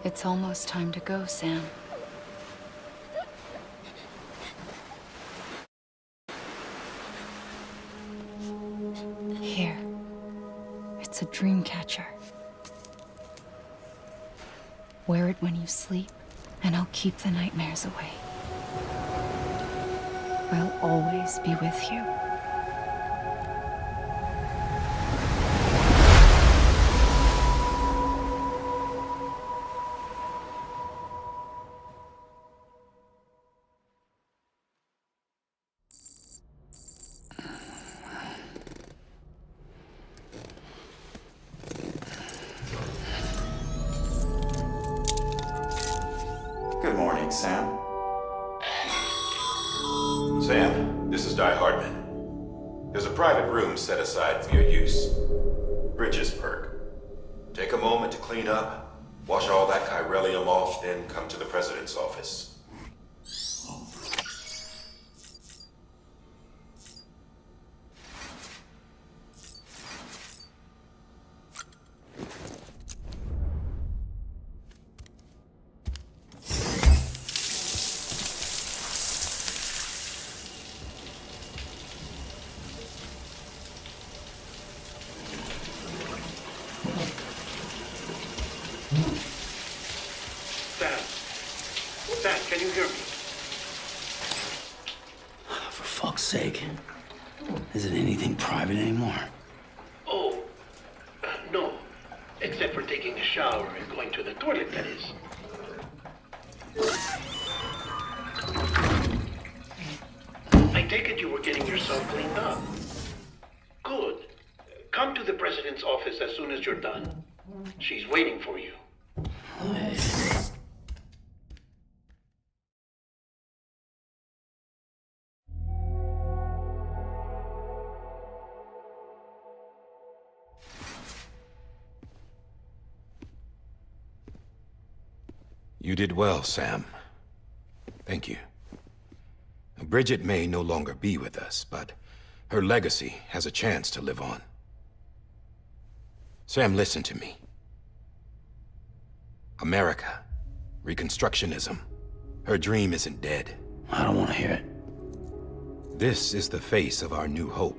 It's almost time to go, Sam. Here. It's a dream catcher. Wear it when you sleep, and I'll keep the nightmares away. I'll always be with you. Good morning, Sam. Sam, this is Di Hardman. There's a private room set aside for your use. Bridges perk. Take a moment to clean up, wash all that chiralium off, then come to the president's office. Sam, can you hear me? For fuck's sake. Is it anything private anymore? Oh, no. Except for taking a shower and going to the toilet, that is. I take it you were getting yourself cleaned up. Good. Come to the president's office as soon as you're done. She's waiting for you. You did well, Sam. Thank you. Bridget may no longer be with us, but her legacy has a chance to live on. Sam, listen to me. America, Reconstructionism, her dream isn't dead. I don't want to hear it. This is the face of our new hope.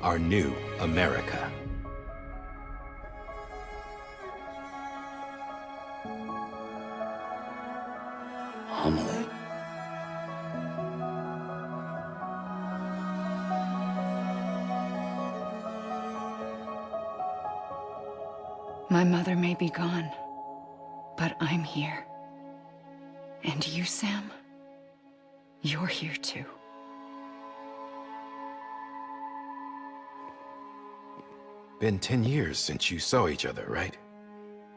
Our new America. Homily. My mother may be gone, but I'm here. And you, Sam, you're here too. Been 10 years since you saw each other, right?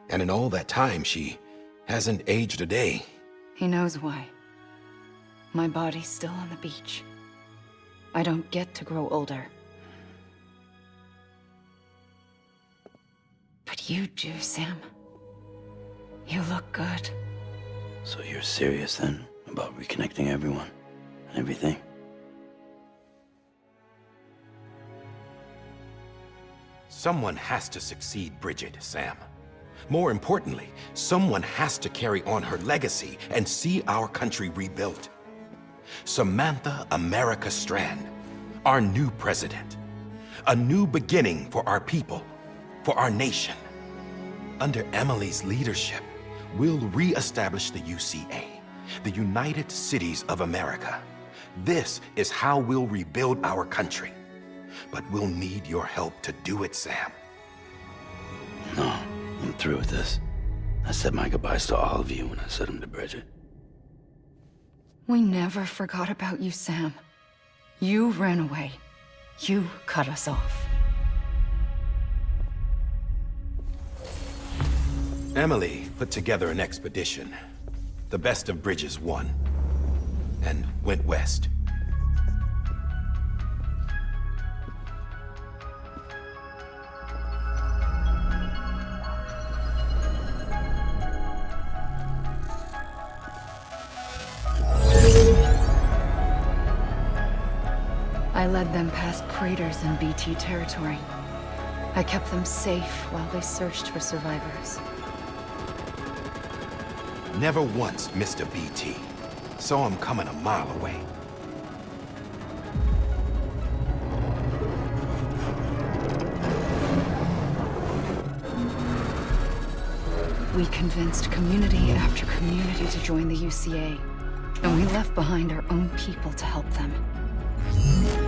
And in all that time, she hasn't aged a day. He knows why. My body's still on the beach. I don't get to grow older. But you do, Sam. You look good. So you're serious then about reconnecting everyone and everything? Someone has to succeed Bridget, Sam. More importantly, someone has to carry on her legacy and see our country rebuilt. Samantha America Strand, our new president. A new beginning for our people, for our nation. Under Emily's leadership, we'll re-establish the UCA, the United Cities of America. This is how we'll rebuild our country. But we'll need your help to do it, Sam. No, I'm through with this. I said my goodbyes to all of you when I said them to Bridget. We never forgot about you, Sam. You ran away. You cut us off. Emily put together an expedition. The best of Bridges won, and went west. I led them past craters in BT territory. I kept them safe while they searched for survivors. Never once missed a BT. Saw him coming a mile away. We convinced community after community to join the UCA, and we left behind our own people to help them.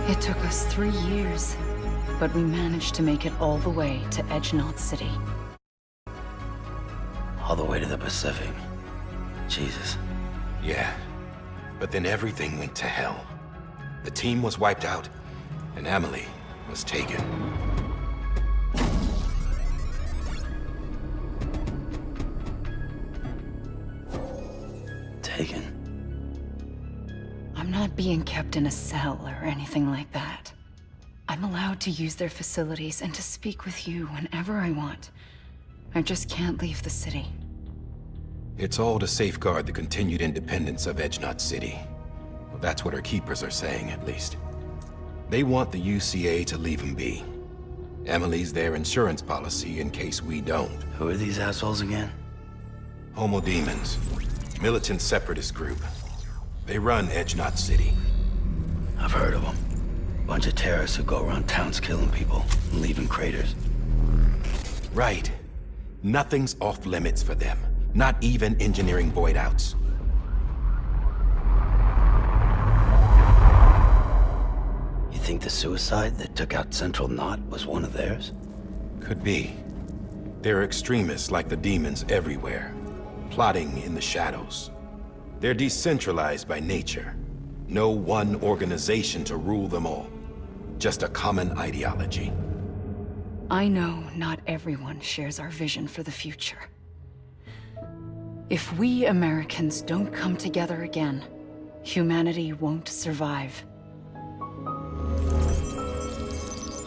It took us 3 years, but we managed to make it all the way to Edge-Knot City. All the way to the Pacific. Jesus. Yeah, but then everything went to hell. The team was wiped out, and Emily was taken. Taken? I'm not being kept in a cell or anything like that. I'm allowed to use their facilities and to speak with you whenever I want. I just can't leave the city. It's all to safeguard the continued independence of Edge-Knot City. Well, that's what our keepers are saying, at least. They want the UCA to leave him be. Emily's their insurance policy in case we don't. Who are these assholes again? Homo Demons. Militant separatist group. They run Edge-Knot City. I've heard of them. Bunch of terrorists who go around towns killing people and leaving craters. Right. Nothing's off limits for them. Not even engineering void outs. You think the suicide that took out Central Knot was one of theirs? Could be. There are extremists like the demons everywhere, plotting in the shadows. They're decentralized by nature. No one organization to rule them all. Just a common ideology. I know not everyone shares our vision for the future. If we Americans don't come together again, humanity won't survive.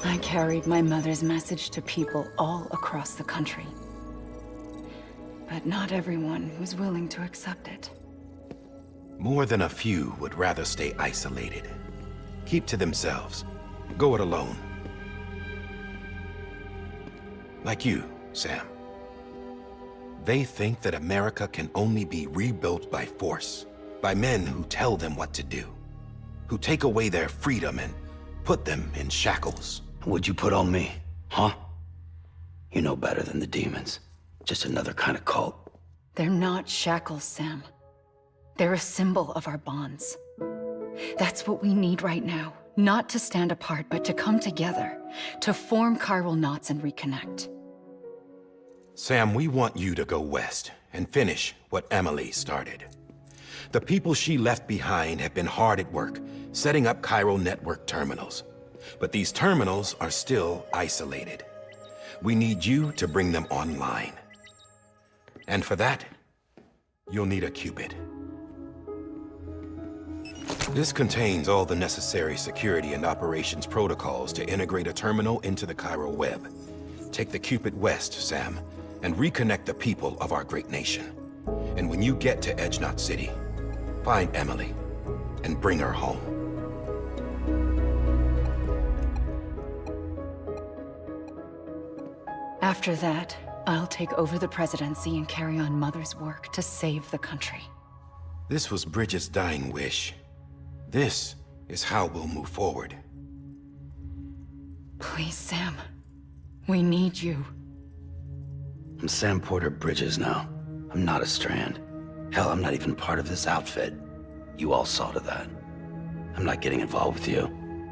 I carried my mother's message to people all across the country. But not everyone was willing to accept it. More than a few would rather stay isolated. Keep to themselves. Go it alone. Like you, Sam. They think that America can only be rebuilt by force, by men who tell them what to do, who take away their freedom and put them in shackles. What'd you put on me, huh? You know better than the demons. Just another kind of cult. They're not shackles, Sam. They're a symbol of our bonds. That's what we need right now. Not to stand apart, but to come together, to form chiral knots and reconnect. Sam, we want you to go west and finish what Emily started. The people she left behind have been hard at work, setting up chiral network terminals. But these terminals are still isolated. We need you to bring them online. And for that, you'll need a Cupid. This contains all the necessary security and operations protocols to integrate a terminal into the chiral web. Take the Cupid west, Sam, and reconnect the people of our great nation. And when you get to Edge-Knot City, find Emily and bring her home. After that, I'll take over the presidency and carry on Mother's work to save the country. This was Bridget's dying wish. This is how we'll move forward. Please, Sam. We need you. I'm Sam Porter Bridges now. I'm not a Strand. Hell, I'm not even part of this outfit. You all saw to that. I'm not getting involved with you,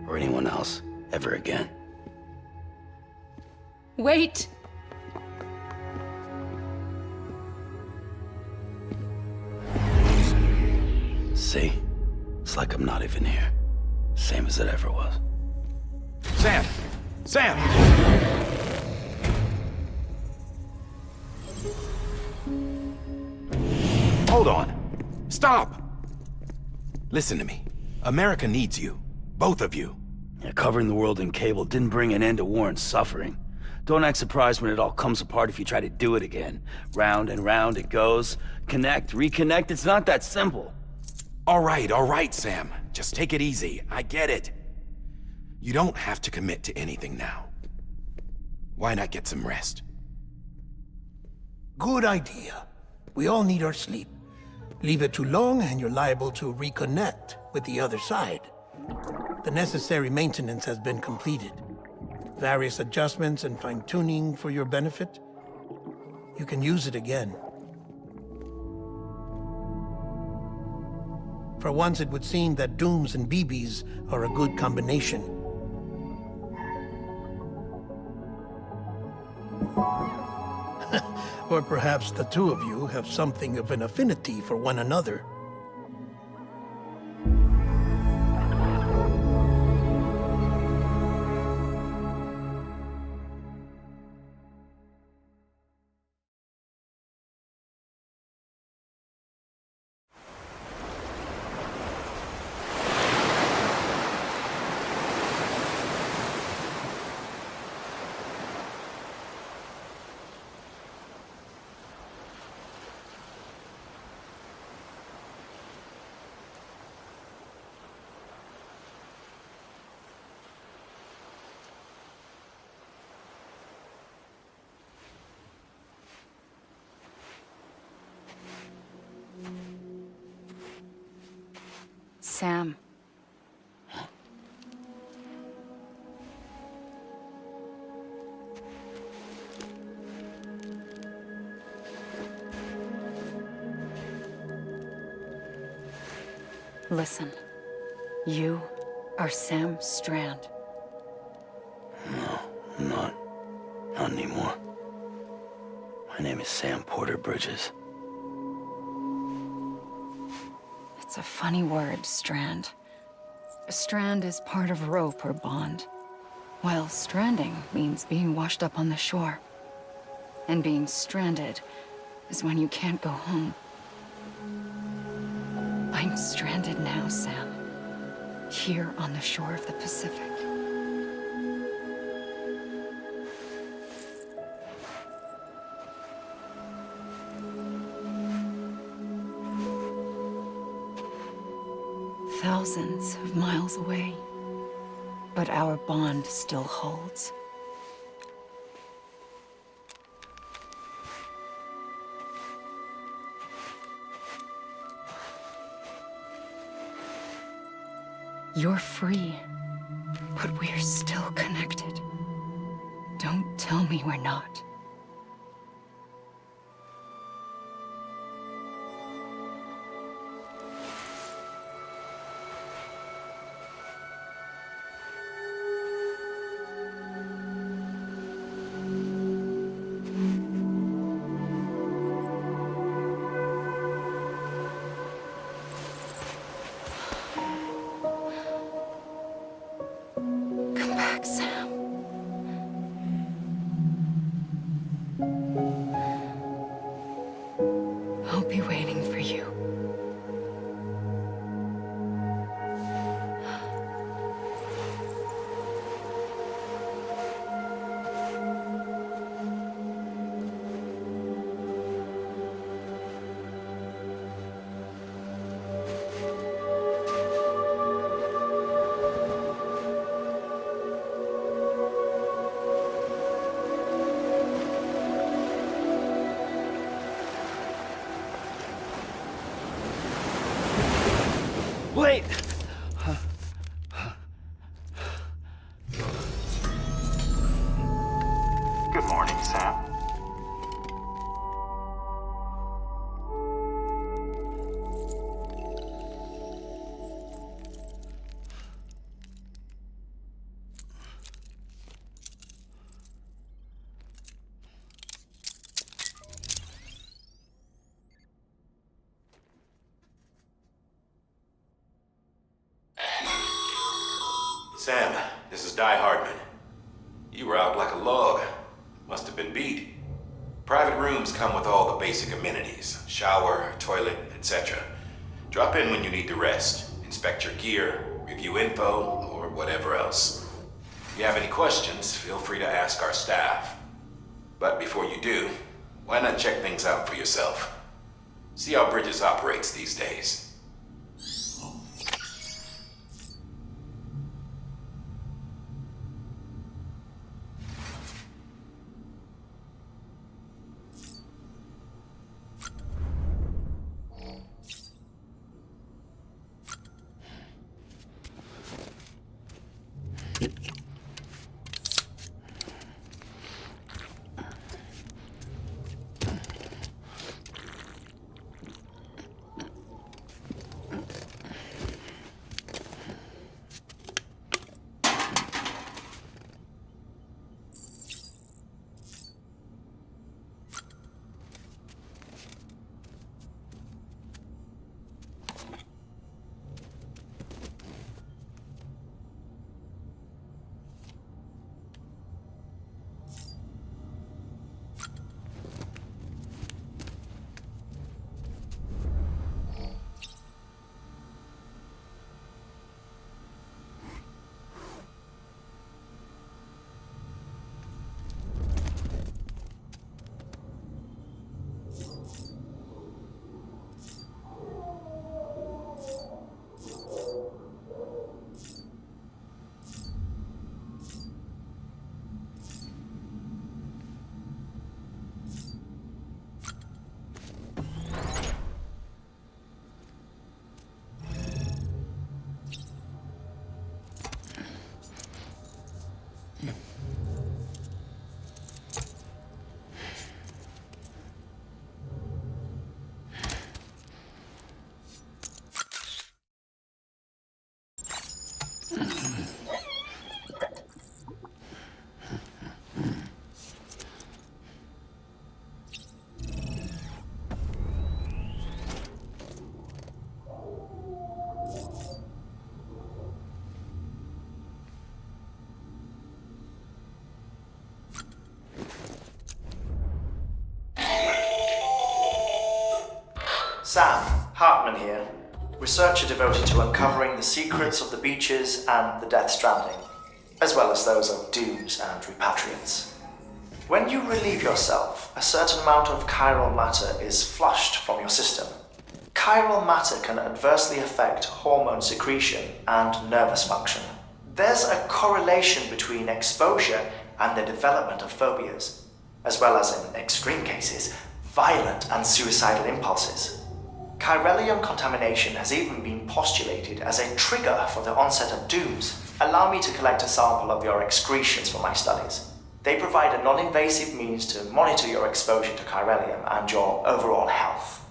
or anyone else, ever again. Wait! See? It's like I'm not even here. Same as it ever was. Sam! Sam! Hold on. Stop! Listen to me. America needs you. Both of you. Yeah, covering the world in cable didn't bring an end to war and suffering. Don't act surprised when it all comes apart if you try to do it again. Round and round it goes. Connect, reconnect, it's not that simple. All right, Sam. Just take it easy. I get it. You don't have to commit to anything now. Why not get some rest? Good idea. We all need our sleep. Leave it too long and you're liable to reconnect with the other side. The necessary maintenance has been completed. Various adjustments and fine-tuning for your benefit. You can use it again. For once, it would seem that Dooms and BBs are a good combination. Or perhaps the two of you have something of an affinity for one another. Sam. Listen. You are Sam Strand. No, I'm not. Not anymore. My name is Sam Porter Bridges. It's a funny word, strand. A strand is part of rope or bond, while stranding means being washed up on the shore. And being stranded is when you can't go home. I'm stranded now, Sam. Here on the shore of the Pacific. Thousands of miles away, but our bond still holds. You're free, but we're still connected. Don't tell me we're not. Come back, Sam. I'll be waiting for you. Wait! Good morning, Sam. Sam, this is Di Hardman. You were out like a log. Must have been beat. Private rooms come with all the basic amenities. Shower, toilet, etc. Drop in when you need to rest. Inspect your gear, review info, or whatever else. If you have any questions, feel free to ask our staff. But before you do, why not check things out for yourself? See how Bridges operates these days. Sam, Hartman here, researcher devoted to uncovering the secrets of the beaches and the Death Stranding, as well as those of dooms and repatriates. When you relieve yourself, a certain amount of chiral matter is flushed from your system. Chiral matter can adversely affect hormone secretion and nervous function. There's a correlation between exposure and the development of phobias, as well as, in extreme cases, violent and suicidal impulses. Chiralium contamination has even been postulated as a trigger for the onset of dooms. Allow me to collect a sample of your excretions for my studies. They provide a non-invasive means to monitor your exposure to chiralium and your overall health.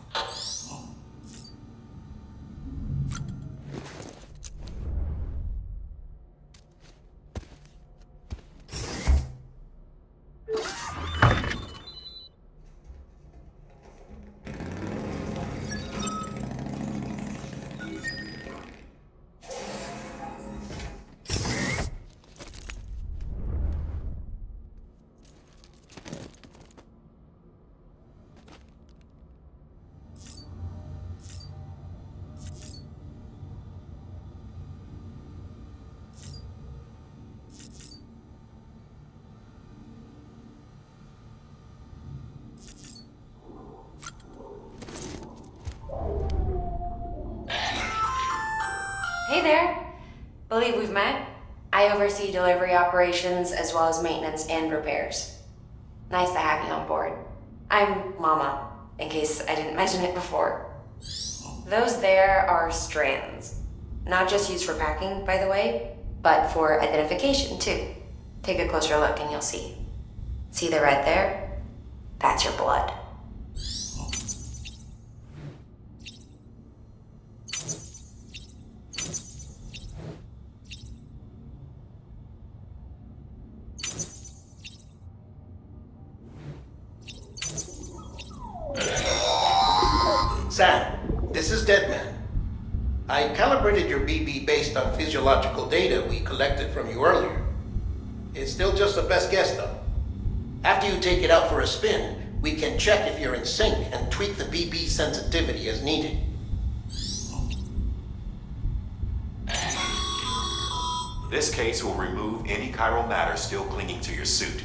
Hey there! Believe we've met. I oversee delivery operations as well as maintenance and repairs. Nice to have you on board. I'm Mama, in case I didn't mention it before. Those there are strands. Not just used for packing, by the way, but for identification too. Take a closer look and you'll see. See the red there? That's your blood. Sam, this is Deadman. I calibrated your BB based on physiological data we collected from you earlier. It's still just a best guess, though. After you take it out for a spin, we can check if you're in sync and tweak the BB sensitivity as needed. This case will remove any chiral matter still clinging to your suit.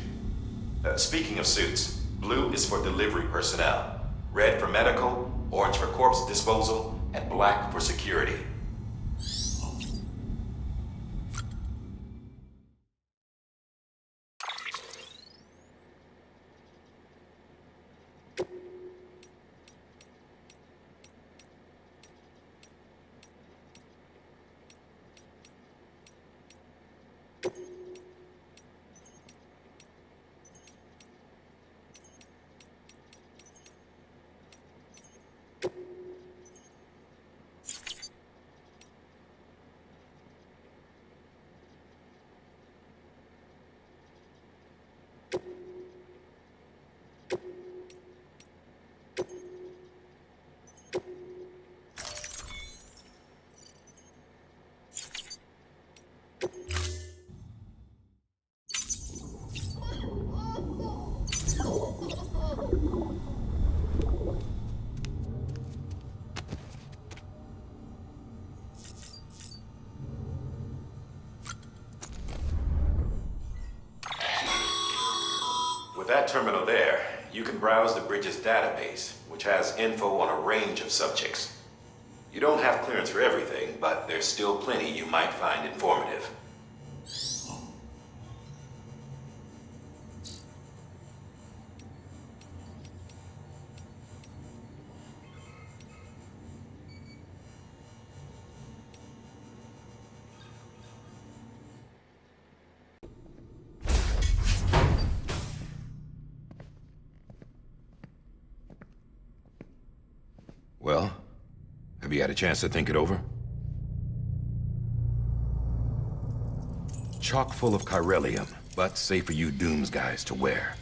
Speaking of suits, blue is for delivery personnel, red for medical, orange for corpse disposal, and black for security. With that terminal there, you can browse the bridge's database, which has info on a range of subjects. You don't have clearance for everything, but there's still plenty you might find informative. Well, have you had a chance to think it over? Chock full of chiralium, but safe for you Dooms guys to wear.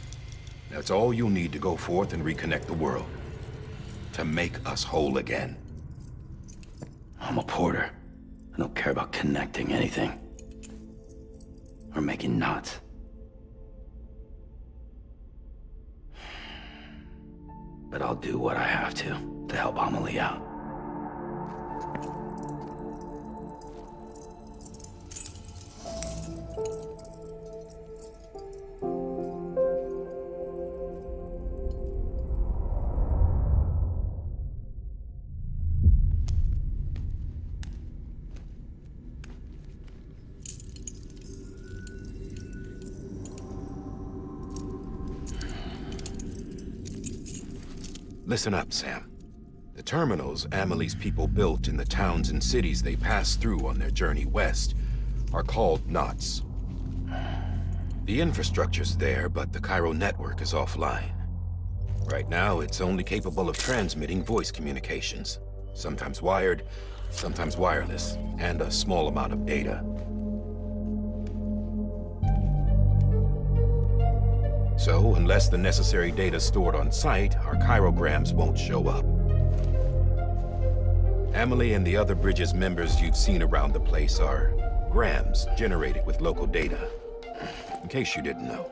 That's all you'll need to go forth and reconnect the world. To make us whole again. I'm a porter. I don't care about connecting anything. Or making knots. But I'll do what I have to to help Amelie out. Listen up, Sam. The terminals Amelie's people built in the towns and cities they passed through on their journey west are called knots. The infrastructure's there, but the Cairo network is offline. Right now, it's only capable of transmitting voice communications, sometimes wired, sometimes wireless, and a small amount of data. So, unless the necessary data stored on site, our chirograms won't show up. Amelie and the other Bridges members you've seen around the place are grams generated with local data, in case you didn't know.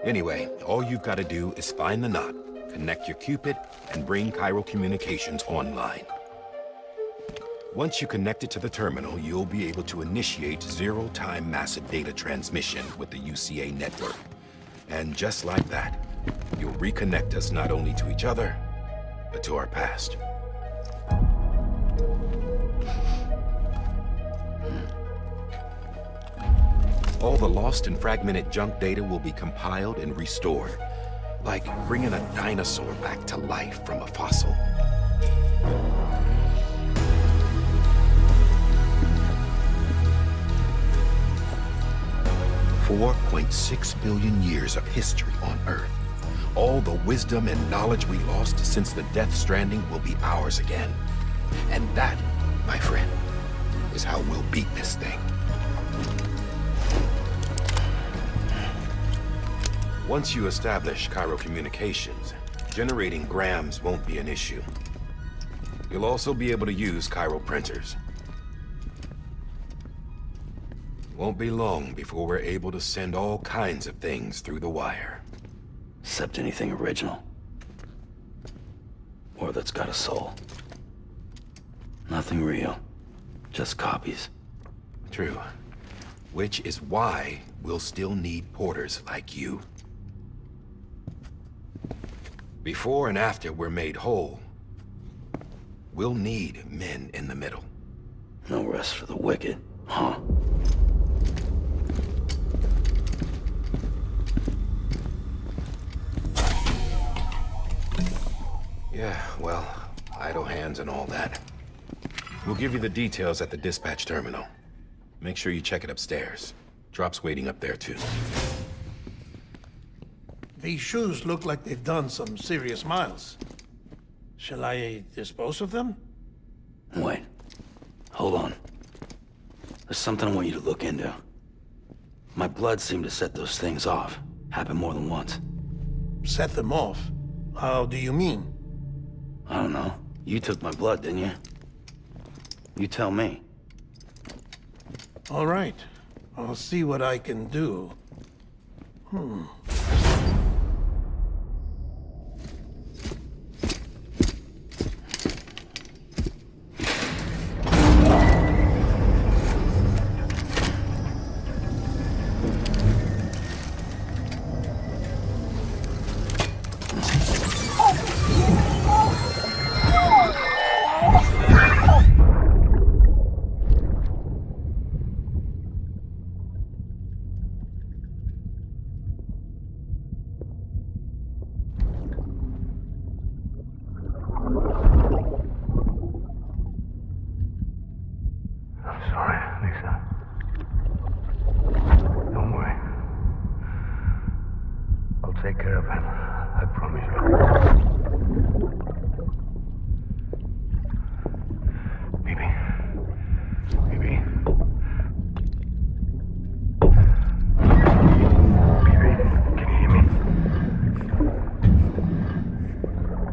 Anyway, all you've got to do is find the knot, connect your Cupid, and bring Cairo communications online. Once you connect it to the terminal, you'll be able to initiate zero-time massive data transmission with the UCA network. And just like that, you'll reconnect us not only to each other, but to our past. All the lost and fragmented junk data will be compiled and restored, like bringing a dinosaur back to life from a fossil. $4.6 billion years of history on Earth. All the wisdom and knowledge we lost since the Death Stranding will be ours again. And that, my friend, is how we'll beat this thing. Once you establish Cairo communications, generating grams won't be an issue. You'll also be able to use Cairo printers. Won't be long before we're able to send all kinds of things through the wire. Except anything original. Or that's got a soul. Nothing real. Just copies. True. Which is why we'll still need porters like you. Before and after we're made whole, we'll need men in the middle. No rest for the wicked, huh? Yeah, well, idle hands and all that. We'll give you the details at the dispatch terminal. Make sure you check it upstairs. Drop's waiting up there, too. These shoes look like they've done some serious miles. Shall I dispose of them? Wait. Hold on. There's something I want you to look into. My blood seemed to set those things off. Happened more than once. Set them off? How do you mean? I don't know. You took my blood, didn't you? You tell me. All right. I'll see what I can do. Take care of him. I promise you. Baby. Baby. Baby, can you hear me?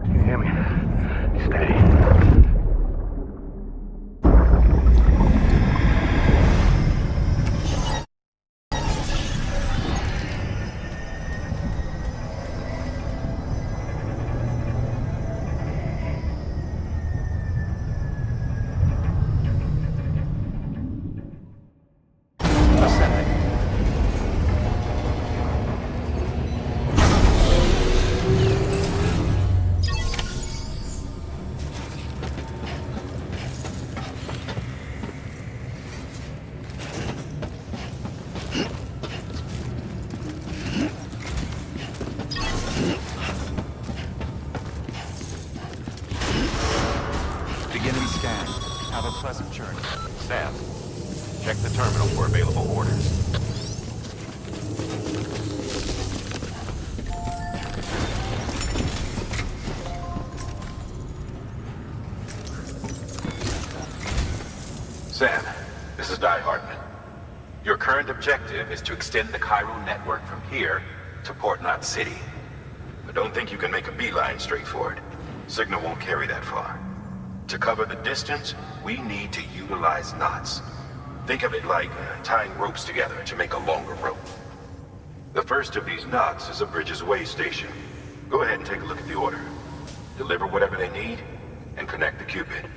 Can you hear me? Steady. Sam, check the terminal for available orders. Sam, this is Di Hartman. Your current objective is to extend the Cairo network from here to Port Knot City. But don't think you can make a beeline straight for it. Signal won't carry that far. To cover the distance, we need to utilize knots. Think of it like tying ropes together to make a longer rope. The first of these knots is a Bridges Way station. Go ahead and take a look at the order. Deliver whatever they need, and connect the Cupid.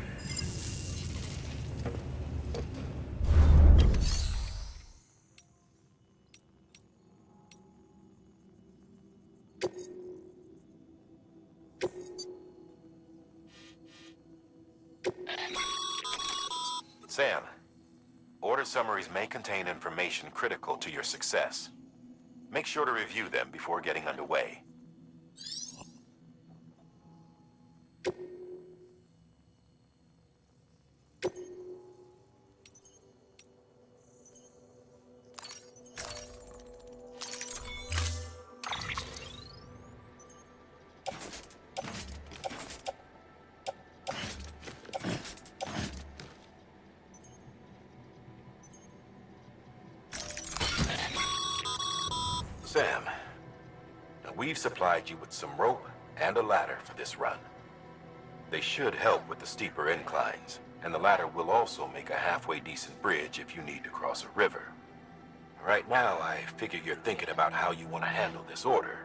Sam, order summaries may contain information critical to your success. Make sure to review them before getting underway. Sam, now we've supplied you with some rope and a ladder for this run. They should help with the steeper inclines, and the ladder will also make a halfway decent bridge if you need to cross a river. Right now, I figure you're thinking about how you want to handle this order.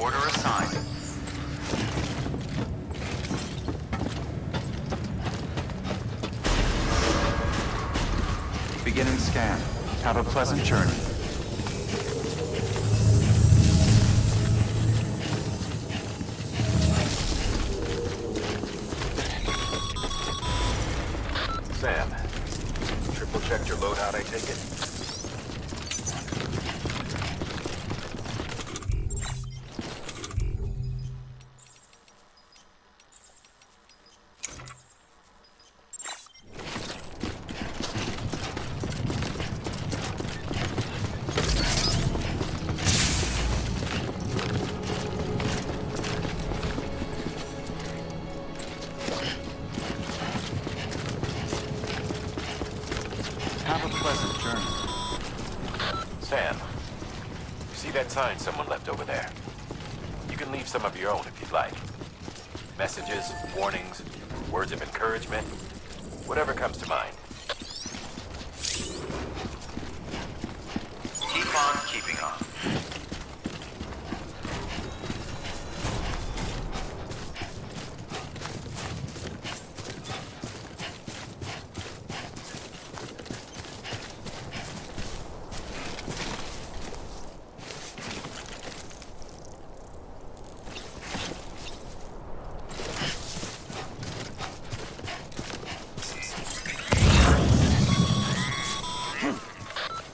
Order assigned. Beginning scan. Have a pleasant journey. Sam, triple checked your loadout, I take it? Have a pleasant journey. Sam, you see that sign someone left over there? You can leave some of your own if you'd like. Messages, warnings, words of encouragement, whatever comes to mind. Keep on keeping on.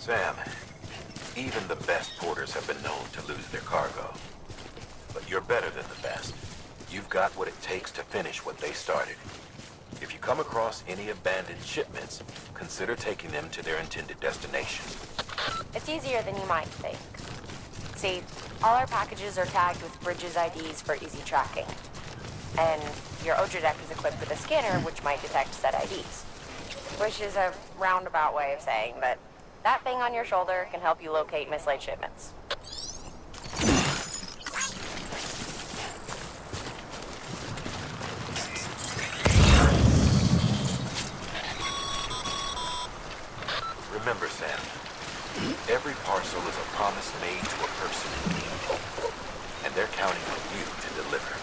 Sam, even the best porters have been known to lose their cargo. But you're better than the best. You've got what it takes to finish what they started. If you come across any abandoned shipments, consider taking them to their intended destination. It's easier than you might think. See, all our packages are tagged with Bridges IDs for easy tracking. And your Odra deck is equipped with a scanner which might detect said IDs. Which is a roundabout way of saying that that thing on your shoulder can help you locate mislaid shipments. Remember, Sam, every parcel is a promise made to a person in need. And they're counting on you to deliver.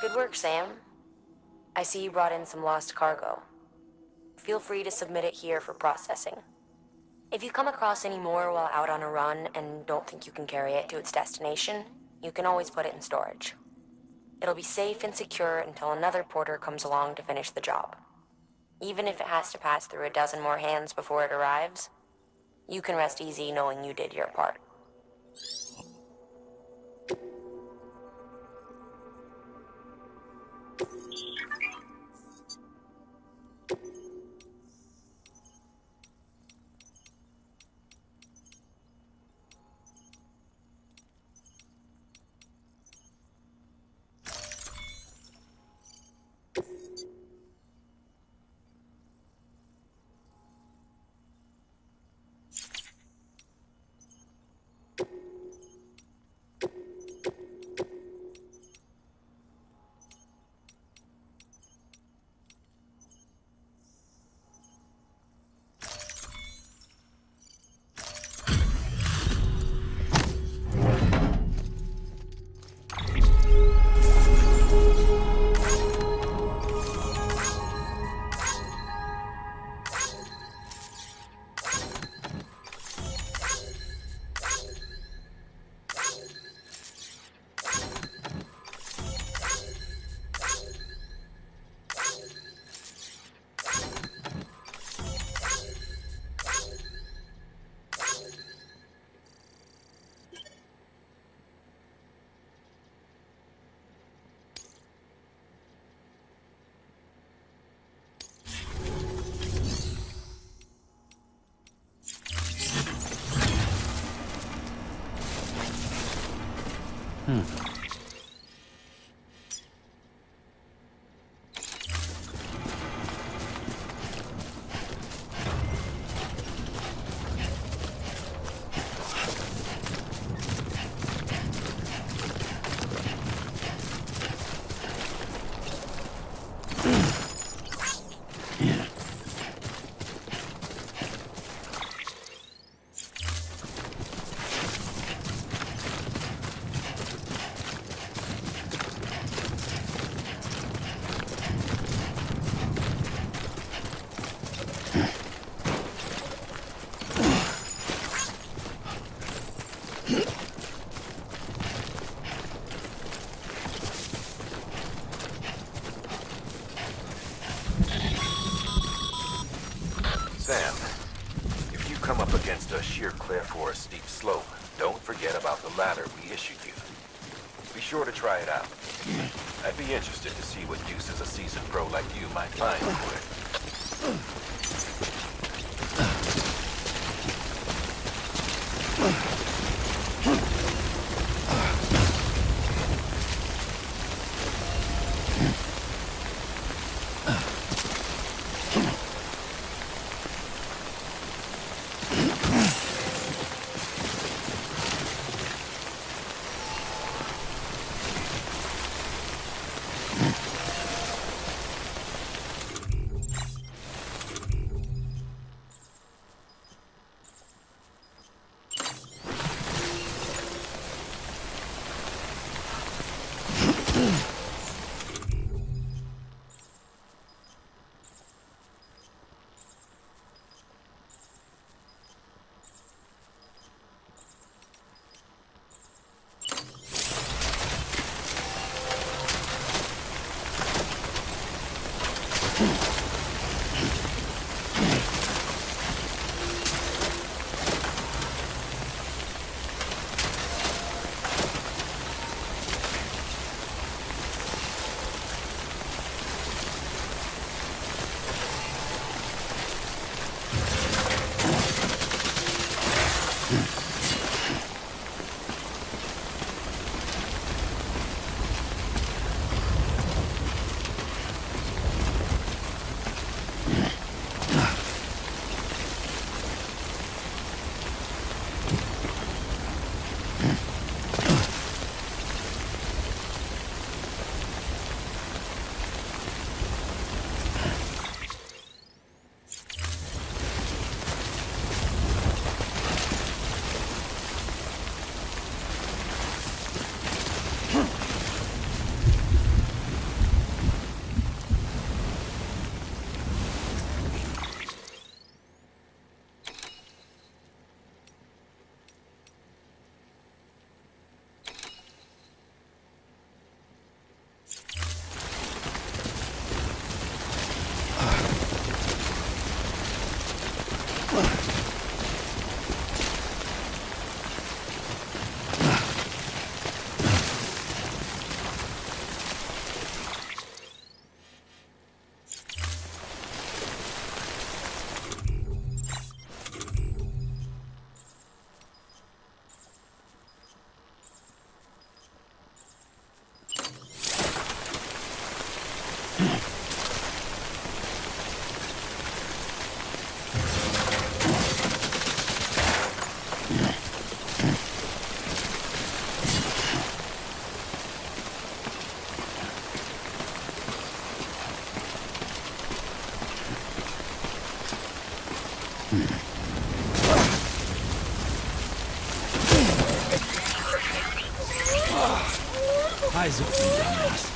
Good work, Sam. I see you brought in some lost cargo. Feel free to submit it here for processing. If you come across any more while out on a run and don't think you can carry it to its destination, you can always put it in storage. It'll be safe and secure until another porter comes along to finish the job. Even if it has to pass through a dozen more hands before it arrives, you can rest easy knowing you did your part. Sam, if you come up against a sheer cliff or a steep slope, don't forget about the ladder we issued you. Be sure to try it out. I'd be interested to see what uses a seasoned pro like you might find for it. Eyes open, dumbass.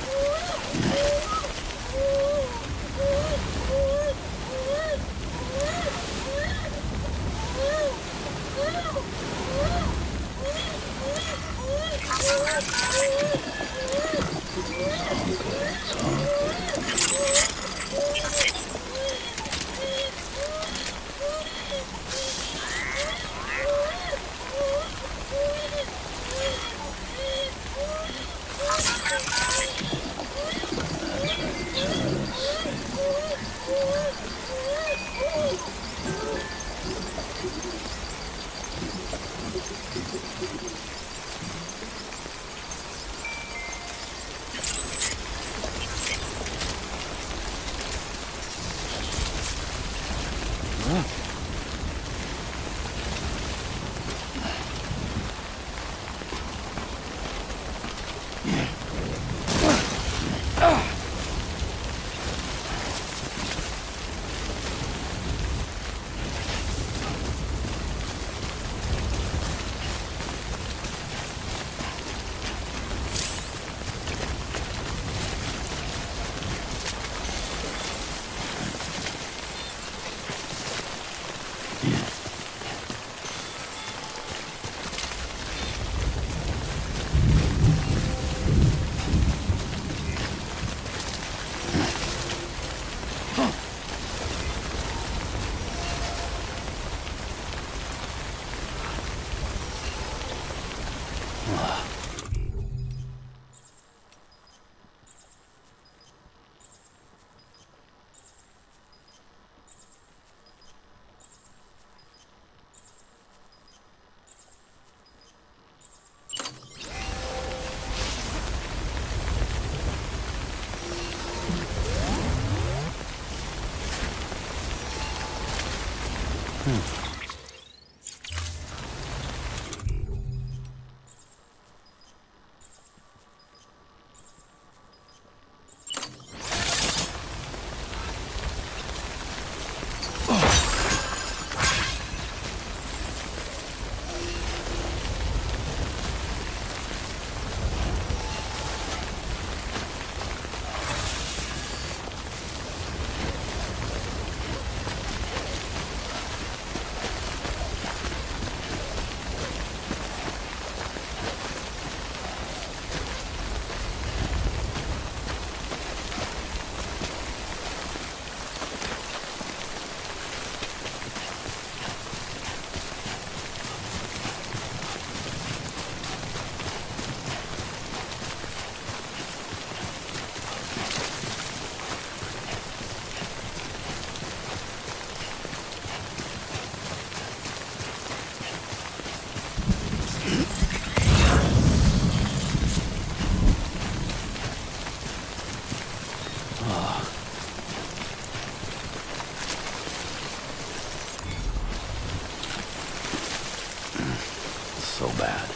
So bad.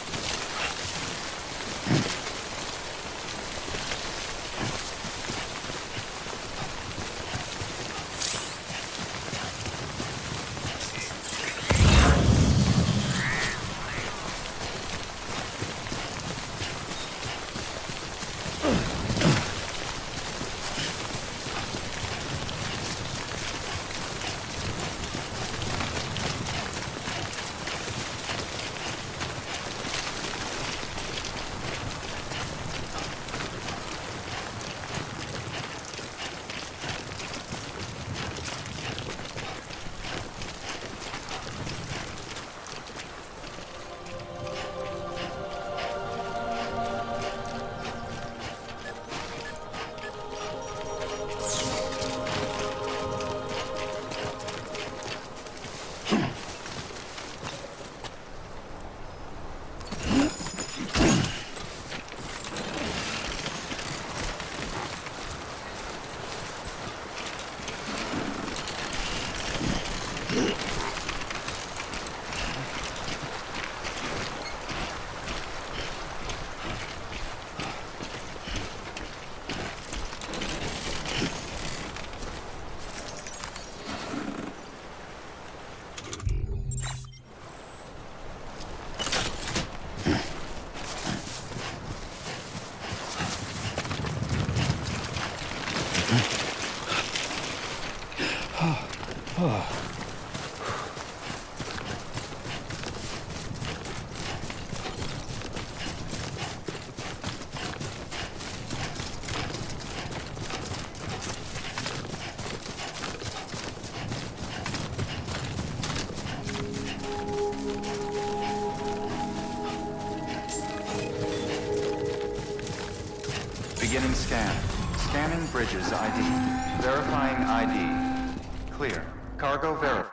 Beginning scan. Scanning bridges ID. Verifying ID. Clear. Cargo verified.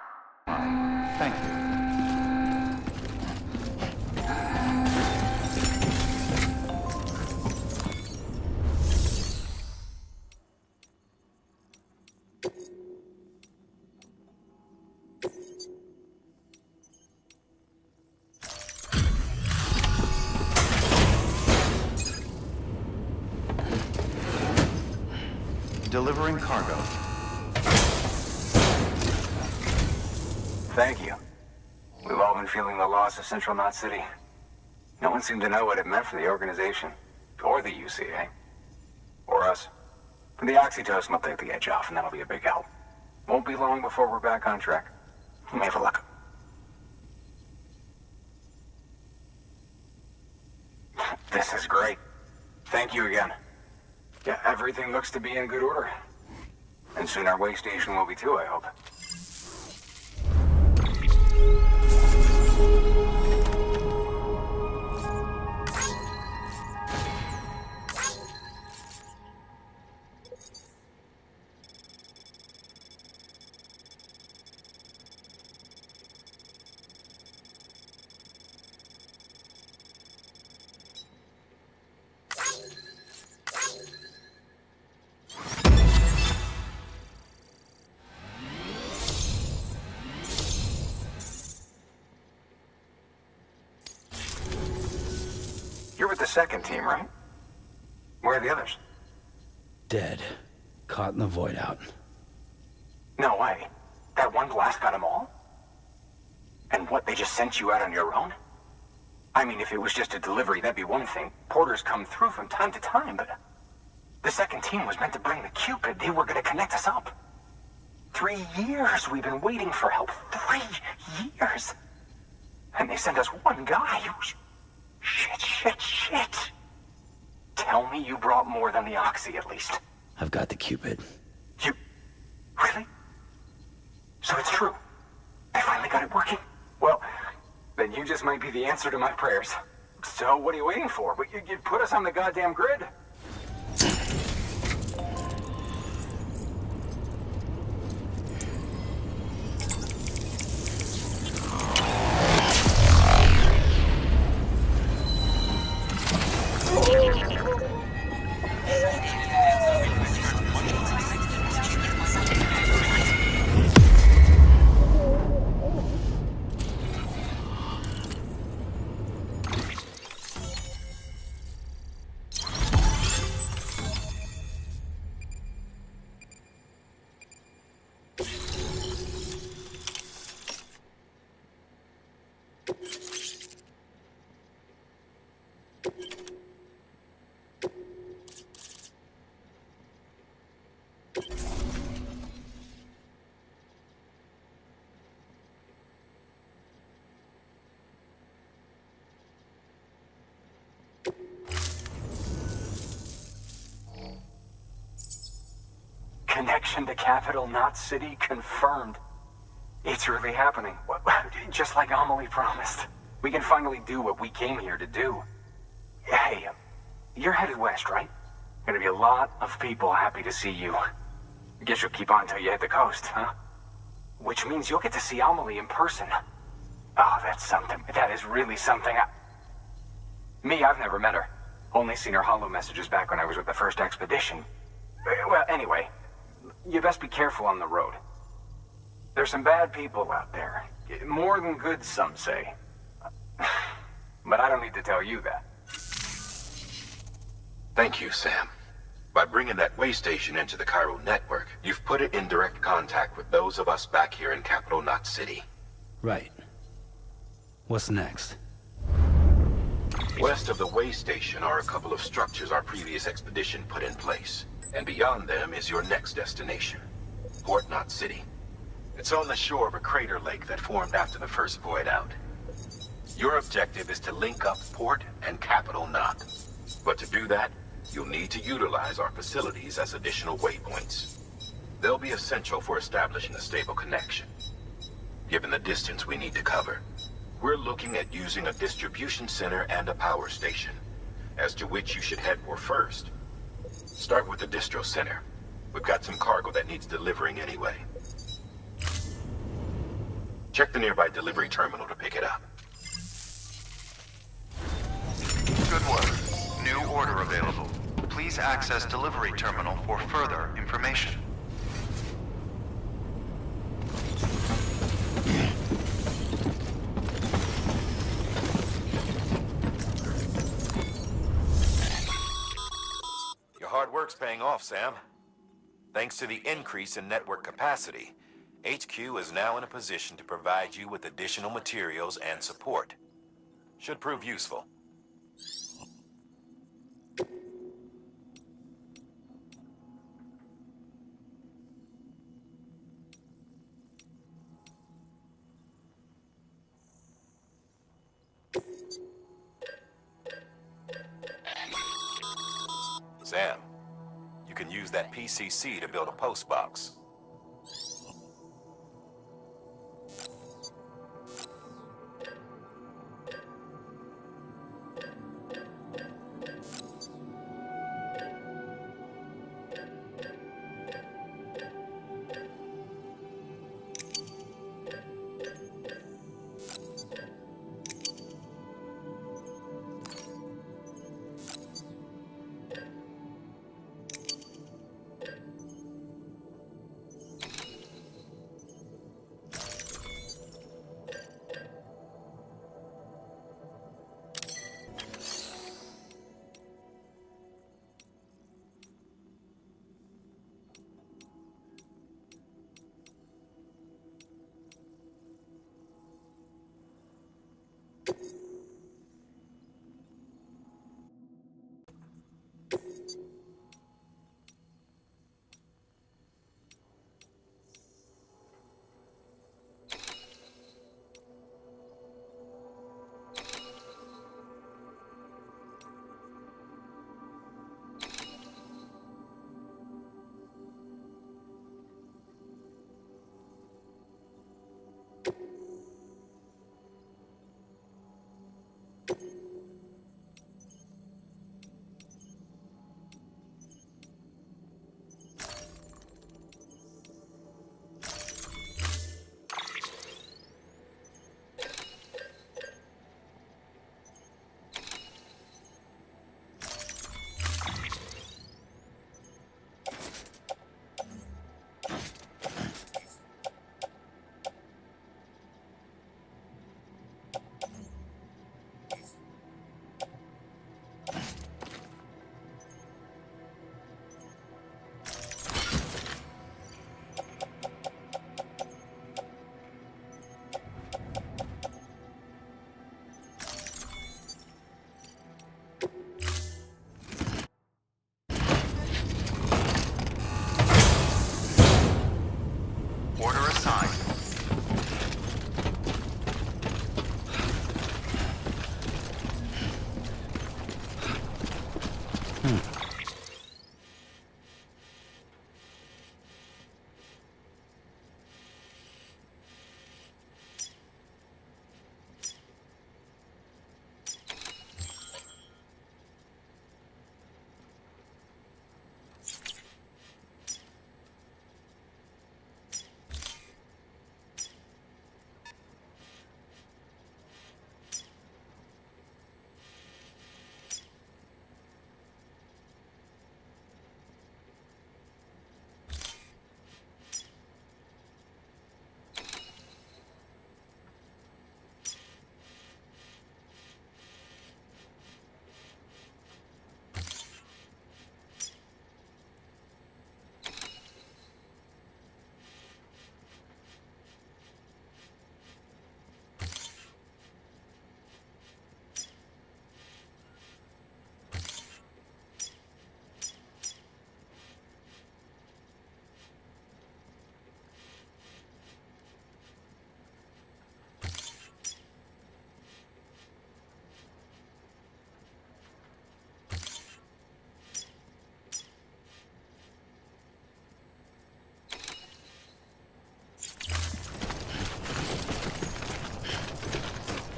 Thank you. Delivering cargo. Thank you. We've all been feeling the loss of Central Knot City. No one seemed to know what it meant for the organization, or the UCA, or us. The oxytocin will take the edge off, and that'll be a big help. Won't be long before we're back on track. You may have a look. This is great. Thank you again. Yeah, everything looks to be in good order. And soon our way station will be too, I hope. the second team, right? Where are the others? Dead. Caught in the void out. No way. That one blast got them all? And what, they just sent you out on your own? I mean, if it was just a delivery, that'd be one thing. Porters come through from time to time, but... The second team was meant to bring the Cupid. They were gonna connect us up. 3 years we've been waiting for help. 3 years! And they sent us one guy. Shit. Tell me you brought more than the Oxy, at least. I've got the Cupid. You... Really? So it's true. They finally got it working. Well, then you just might be the answer to my prayers. So what are you waiting for? You put us on the goddamn grid. Connection to capital, not city, confirmed. It's really happening. Just like Amelie promised. We can finally do what we came here to do. Hey, you're headed west, right? Gonna be a lot of people happy to see you. Guess you'll keep on till you hit the coast, huh? Which means you'll get to see Amelie in person. Oh, that's something. That is really something. I've never met her. Only seen her holo messages back when I was with the first expedition. Well, anyway, you best be careful on the road. There's some bad people out there. More than good, some say. But I don't need to tell you that. Thank you, Sam. By bringing that way station into the Cairo network, you've put it in direct contact with those of us back here in Capital Knot City. Right. What's next? West of the way station are a couple of structures our previous expedition put in place. And beyond them is your next destination, Port Knot City. It's on the shore of a crater lake that formed after the first void out. Your objective is to link up Port and Capital Knot. But to do that, you'll need to utilize our facilities as additional waypoints. They'll be essential for establishing a stable connection. Given the distance we need to cover, we're looking at using a distribution center and a power station, as to which you should head for first. Start with the distro center. We've got some cargo that needs delivering anyway. Check the nearby delivery terminal to pick it up. Good work. New order available. Please access delivery terminal for further information. Your hard work's paying off, Sam. Thanks to the increase in network capacity, HQ is now in a position to provide you with additional materials and support. Should prove useful. Sam, you can use that PCC to build a post box. Order assigned.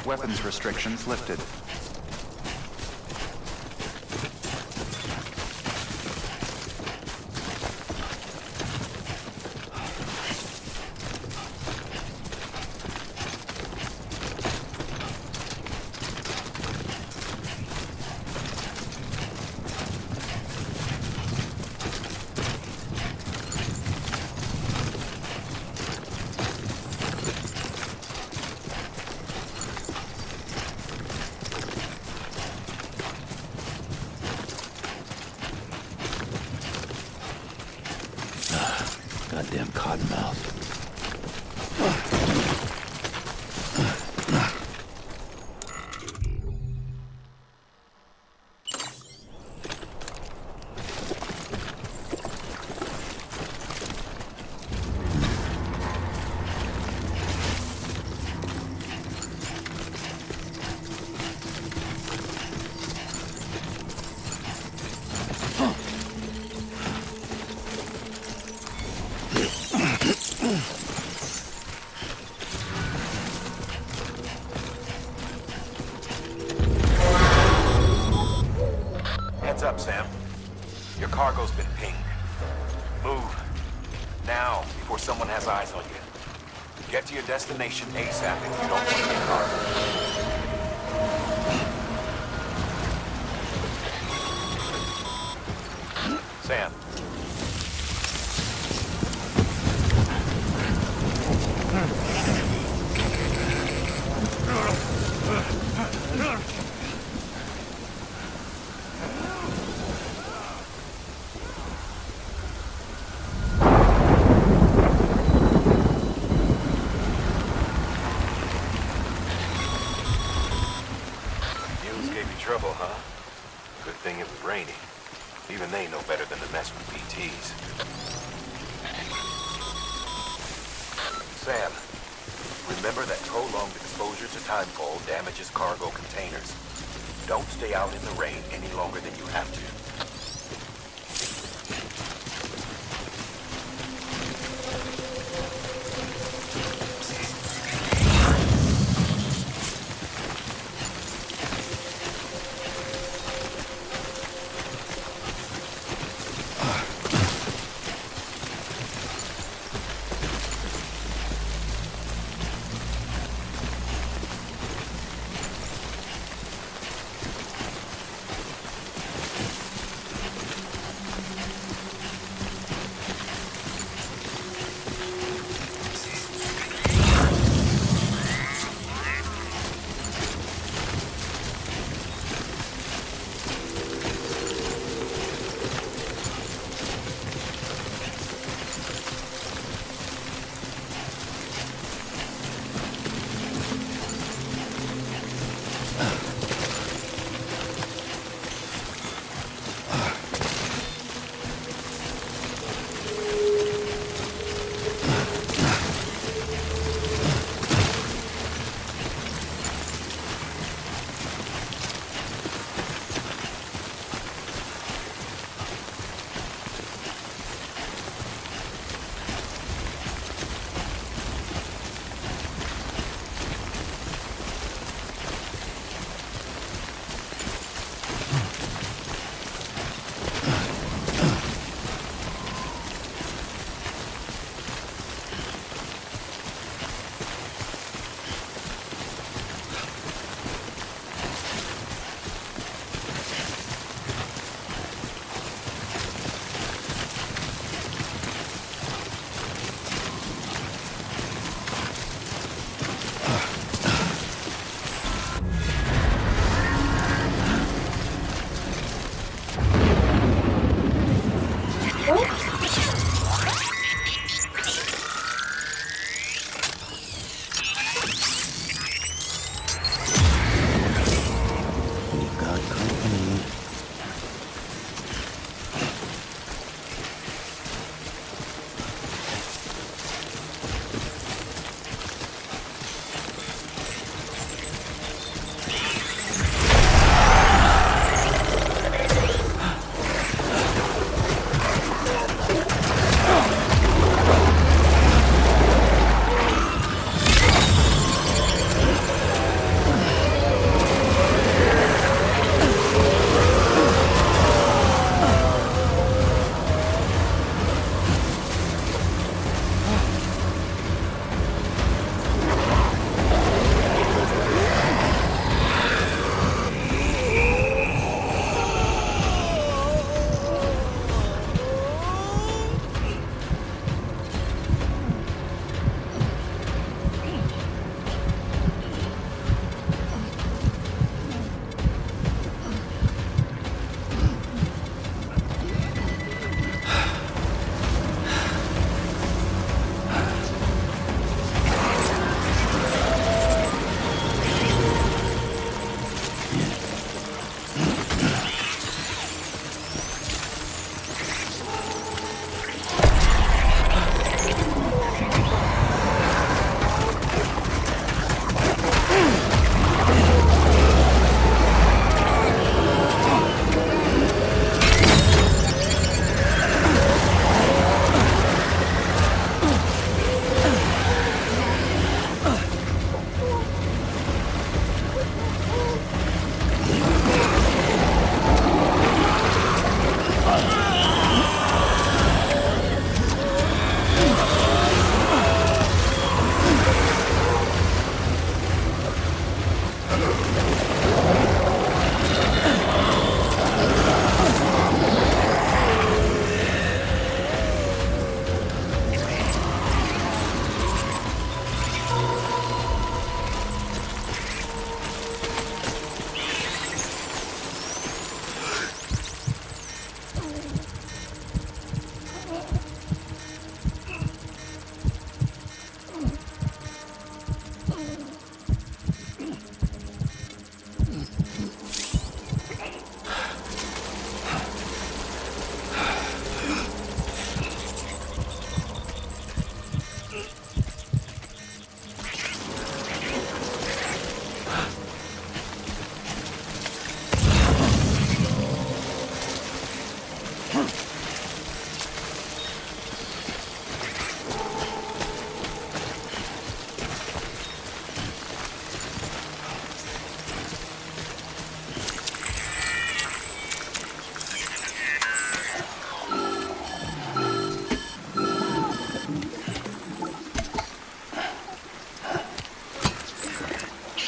Weapons restrictions lifted. Goddamn cottonmouth. Heads up, Sam. Your cargo's been pinged. Move. Now, before someone has eyes on you. Get to your destination ASAP if you don't want to get cargo. Sam. Trouble, huh? Good thing it was raining. Even they know better than to mess with PTs. Sam, remember that prolonged exposure to timefall damages cargo containers. Don't stay out in the rain any longer than you have to.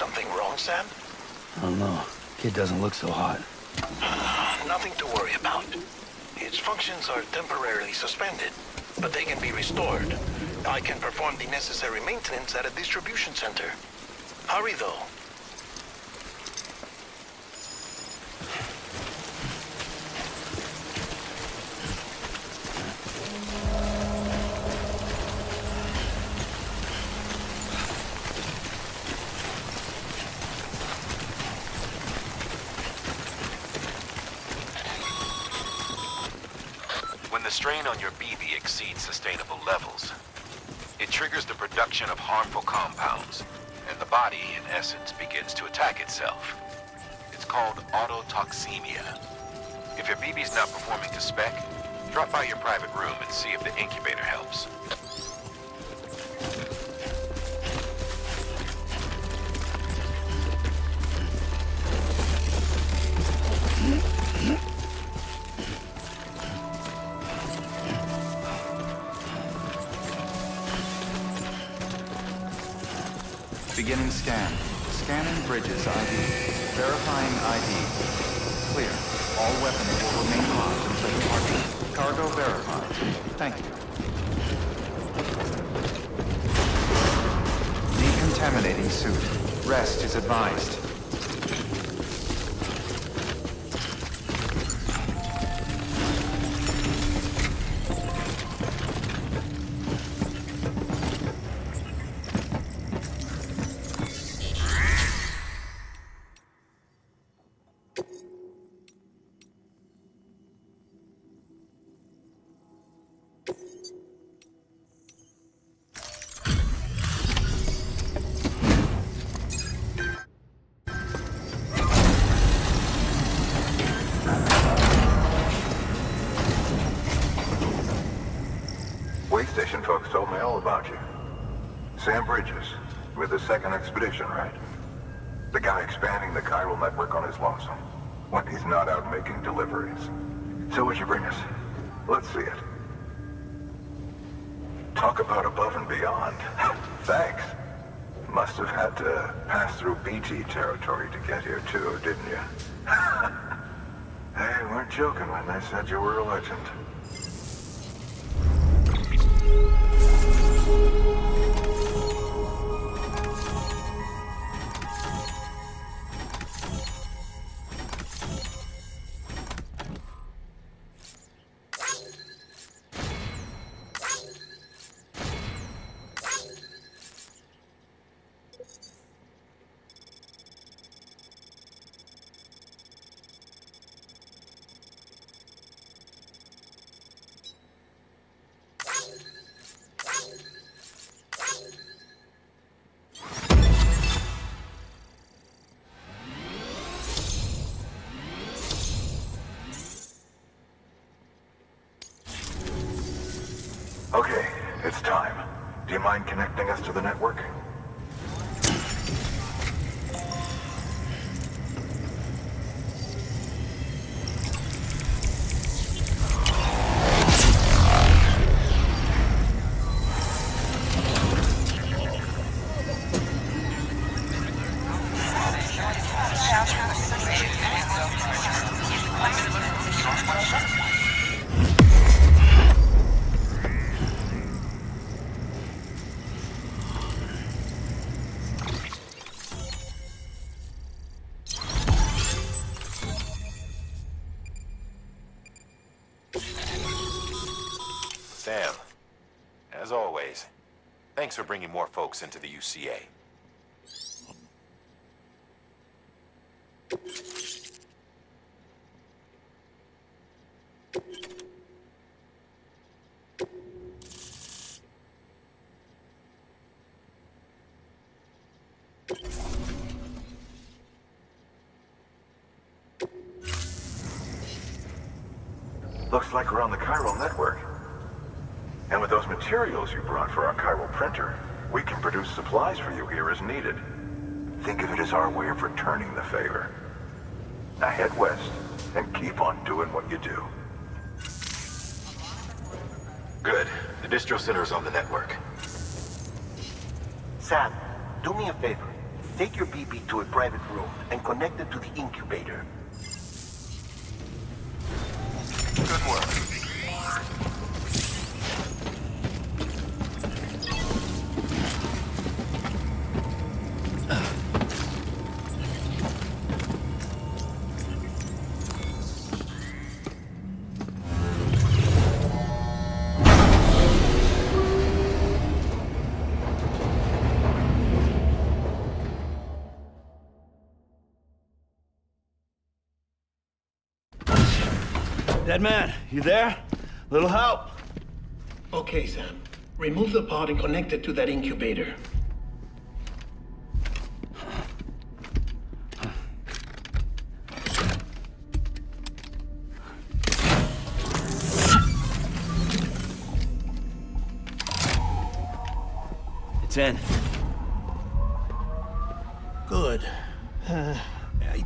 Something wrong, Sam? I don't know. Kid doesn't look so hot. Nothing to worry about. Its functions are temporarily suspended, but they can be restored. I can perform the necessary maintenance at a distribution center. Hurry, though. When the strain on your BB exceeds sustainable levels, it triggers the production of harmful compounds, and the body, in essence, begins to attack itself. It's called autotoxemia. If your BB's not performing to spec, drop by your private room and see if the incubator helps. Beginning scan. Scanning bridges ID. Verifying ID. Clear. All weapons will remain locked until departure. Cargo verified. Thank you. Decontaminating suit. Rest is advised. Way station folks told me all about you. Sam Bridges, with the second expedition, right? The guy expanding the chiral network on his lonesome, when he's not out making deliveries. So what'd you bring us? Let's see it. Talk about above and beyond. Thanks. Must have had to pass through BT territory to get here too, didn't you? They weren't joking when they said you were a legend. Okay, it's time. Do you mind connecting us to the network? Sam, as always, thanks for bringing more folks into the UCA. Looks like we're on the chiral network. And with those materials you brought for our chiral printer, we can produce supplies for you here as needed. Think of it as our way of returning the favor. Now head west and keep on doing what you do. Good. The distro center's on the network. Sam, do me a favor. Take your BB to a private room and connect it to the incubator. Good work. Dead man, you there? Little help? Okay, Sam. Remove the pod and connect it to that incubator. It's in. Good. A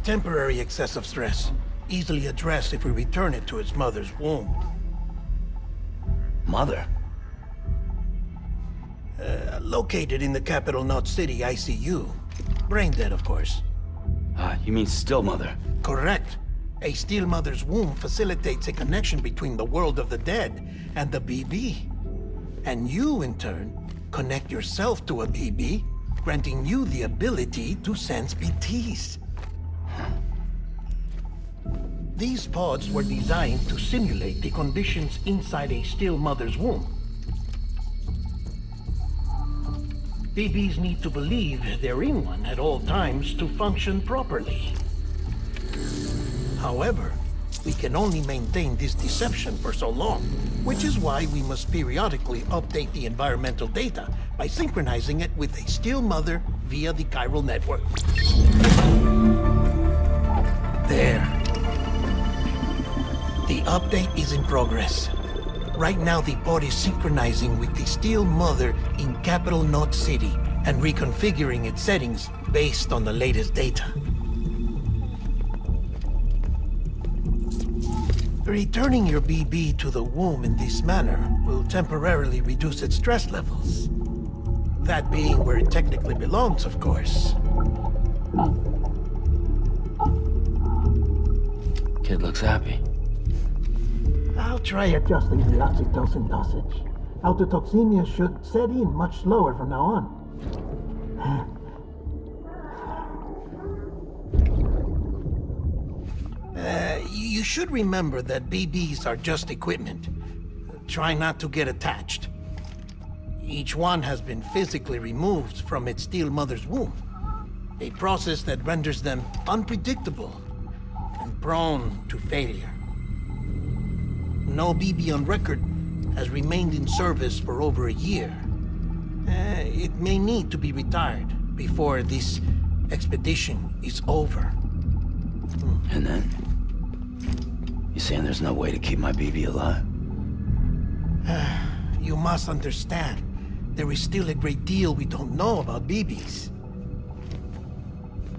temporary excessive stress. Easily addressed if we return it to its mother's womb. Mother? Located in the capital Knot City ICU. Brain dead, of course. You mean still mother? Correct. A steel mother's womb facilitates a connection between the world of the dead and the BB. And you, in turn, connect yourself to a BB, granting you the ability to sense BTs. These pods were designed to simulate the conditions inside a still mother's womb. BBs need to believe they're in one at all times to function properly. However, we can only maintain this deception for so long, which is why we must periodically update the environmental data by synchronizing it with a still mother via the chiral network. There. The update is in progress. Right now, the pod is synchronizing with the Steel Mother in Capital Knot City and reconfiguring its settings based on the latest data. Returning your BB to the womb in this manner will temporarily reduce its stress levels. That being where it technically belongs, of course. Kid looks happy. I'll try adjusting the oxytocin dosage. Autotoxemia should set in much slower from now on. You should remember that BBs are just equipment. Try not to get attached. Each one has been physically removed from its steel mother's womb. A process that renders them unpredictable and prone to failure. No BB on record has remained in service for over a year. It may need to be retired before this expedition is over. And then? You saying there's no way to keep my BB alive? You must understand, there is still a great deal we don't know about BBs.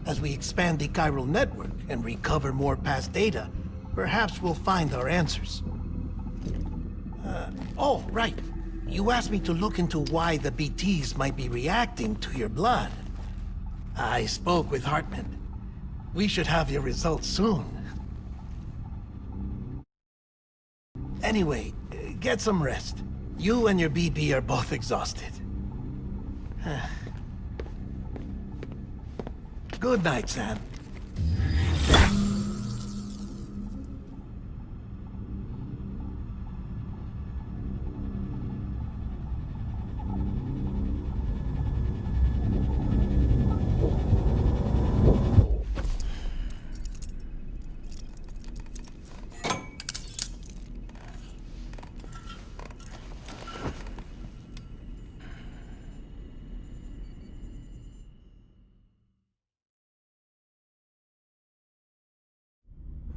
As we expand the chiral network and recover more past data, perhaps we'll find our answers. Oh, right. You asked me to look into why the BTs might be reacting to your blood. I spoke with Hartman. We should have your results soon. Anyway, get some rest. You and your BB are both exhausted. Good night, Sam.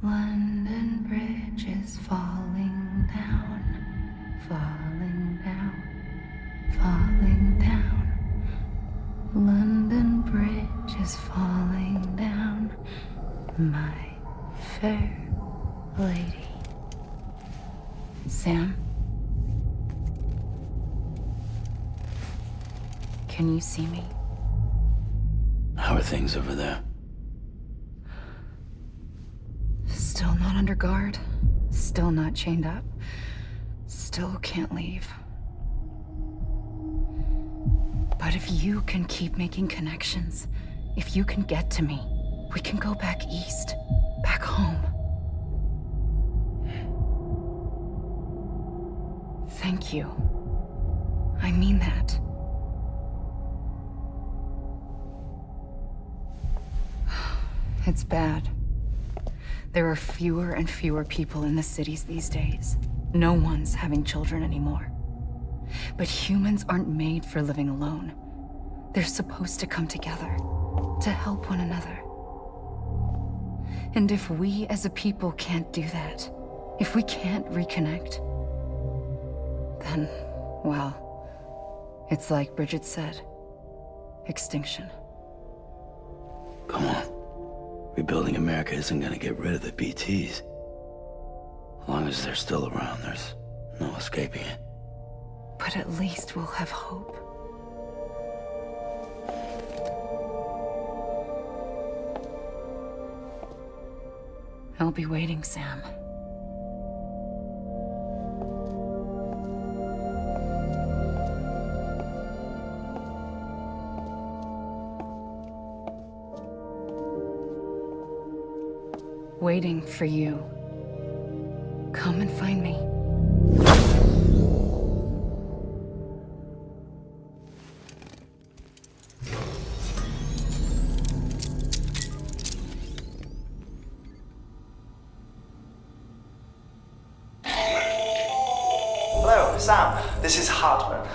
London Bridge is falling down, falling down, falling down. London Bridge is falling down, my fair lady. Sam? Can you see me? How are things over there? Still not under guard. Still not chained up. Still can't leave. But if you can keep making connections, if you can get to me, we can go back east. Back home. Thank you. I mean that. It's bad. There are fewer and fewer people in the cities these days. No one's having children anymore. But humans aren't made for living alone. They're supposed to come together, to help one another. And if we as a people can't do that, if we can't reconnect, then, well, it's like Bridget said, extinction. Come on. Rebuilding America isn't gonna get rid of the BTs. As long as they're still around, there's no escaping it. But at least we'll have hope. I'll be waiting, Sam. Waiting for you. Come and find me. Hello, Sam. This is Hartman.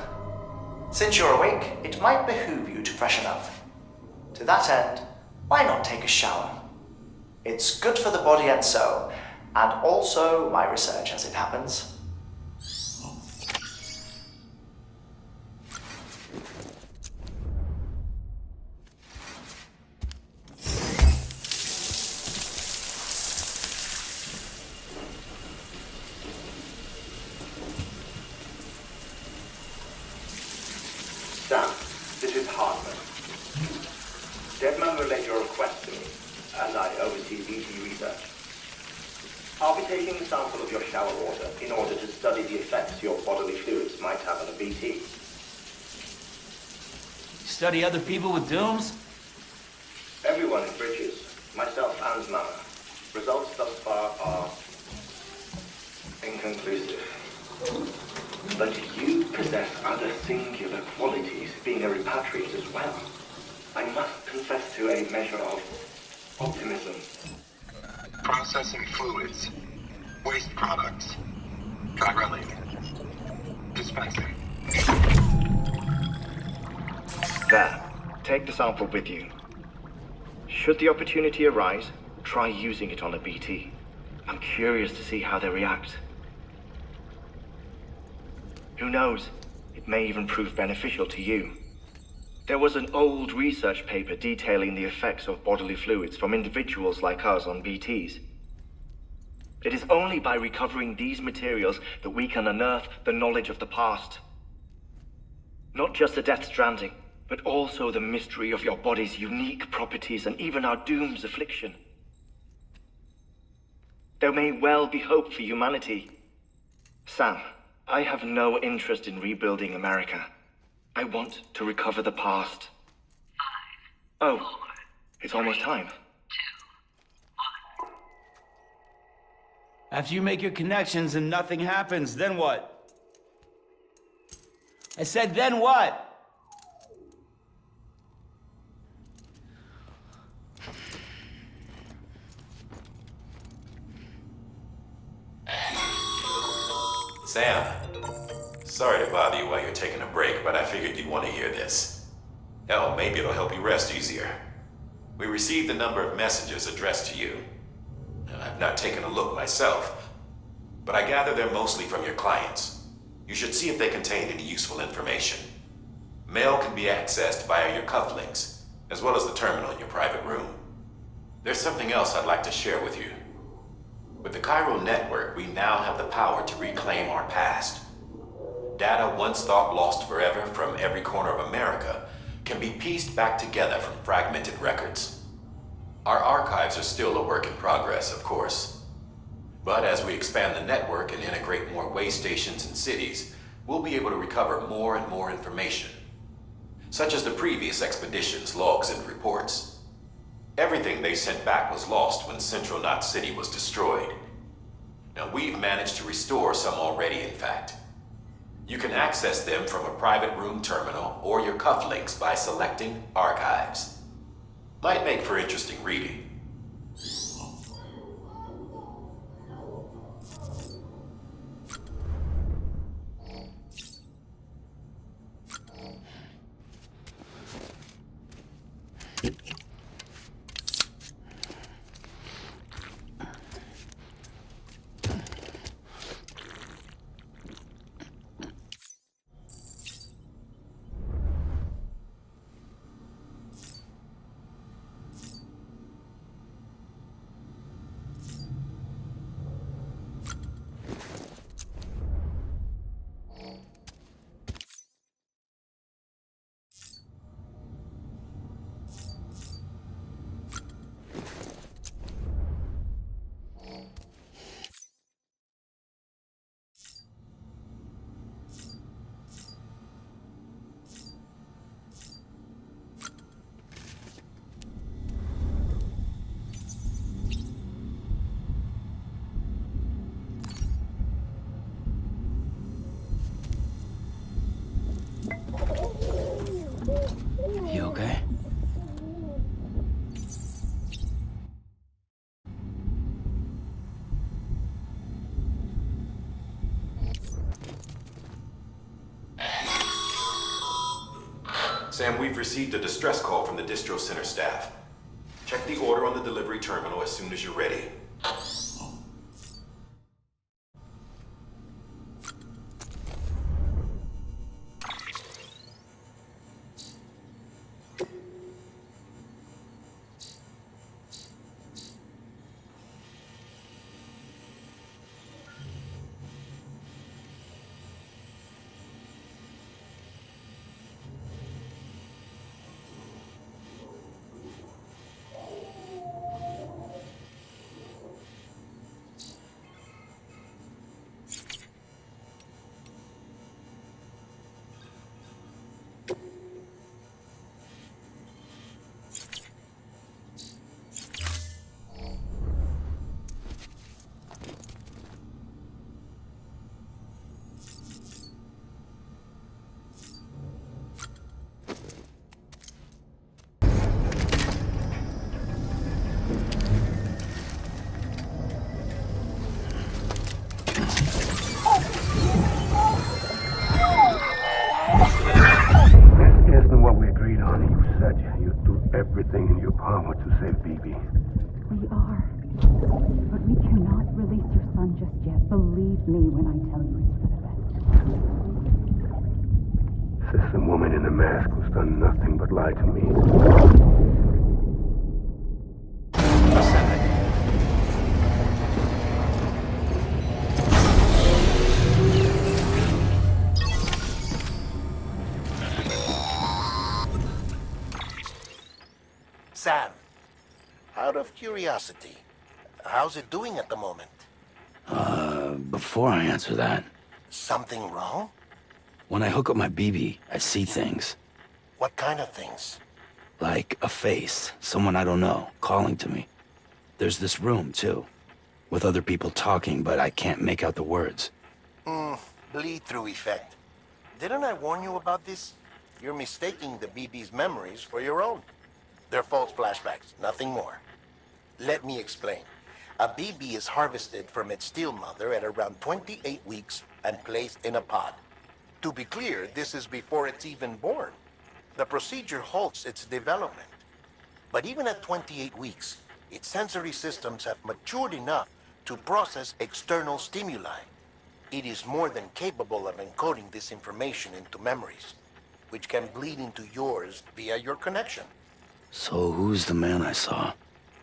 Since you're awake, it might behoove you to freshen up. To that end, why not take a shower? It's good for the body and soul, and also my research as it happens. Sam, this is Hartman. Deadman relayed your request to me, as I oversee BT research. I'll be taking a sample of your shower water in order to study the effects your bodily fluids might have on a BT. Study other people with dooms? Everyone in Bridges, myself and Mama. Results thus far are inconclusive. But you possess other singular qualities, being a repatriate as well. I must confess to a measure of optimism. Processing fluids. Waste products. Drilling. Dispensing. There. Take the sample with you. Should the opportunity arise, try using it on a BT. I'm curious to see how they react. Who knows? It may even prove beneficial to you. There was an old research paper detailing the effects of bodily fluids from individuals like us on BTs. It is only by recovering these materials that we can unearth the knowledge of the past. Not just the Death Stranding, but also the mystery of your body's unique properties and even our doom's affliction. There may well be hope for humanity. Sam, I have no interest in rebuilding America. I want to recover the past. 5, 4, oh, it's almost time. 2, 1. After you make your connections and nothing happens, then what? I said, then what? Sam, sorry to bother you while you're taking a break, but I figured you'd want to hear this. Hell, maybe it'll help you rest easier. We received a number of messages addressed to you. I've not taken a look myself, but I gather they're mostly from your clients. You should see if they contain any useful information. Mail can be accessed via your cufflinks, as well as the terminal in your private room. There's something else I'd like to share with you. With the Chiral Network, we now have the power to reclaim our past. Data once thought lost forever from every corner of America can be pieced back together from fragmented records. Our archives are still a work in progress, of course. But as we expand the network and integrate more way stations and cities, we'll be able to recover more and more information, such as the previous expedition's logs and reports. Everything they sent back was lost when Central Knot City was destroyed. Now we've managed to restore some already, in fact. You can access them from a private room terminal or your cufflinks by selecting Archives. Might make for interesting reading. You okay? Sam, we've received a distress call from the distro center staff. Check the order on the delivery terminal as soon as you're ready. Everything in your power to save BB. We are. But we cannot release your son just yet. Believe me when I tell you it's for the best. Says some woman in a mask who's done nothing but lie to me. Sam, out of curiosity, how's it doing at the moment? Before I answer that, Something wrong? when I hook up my BB, I see things. What kind of things? Like a face, someone I don't know, calling to me. There's this room, too, with other people talking, but I can't make out the words. Bleed-through effect. Didn't I warn you about this? You're mistaking the BB's memories for your own. They're false flashbacks, nothing more. Let me explain. A BB is harvested from its steel mother at around 28 weeks and placed in a pod. To be clear, this is before it's even born. The procedure halts its development. But even at 28 weeks, its sensory systems have matured enough to process external stimuli. It is more than capable of encoding this information into memories, which can bleed into yours via your connection. So who's the man I saw?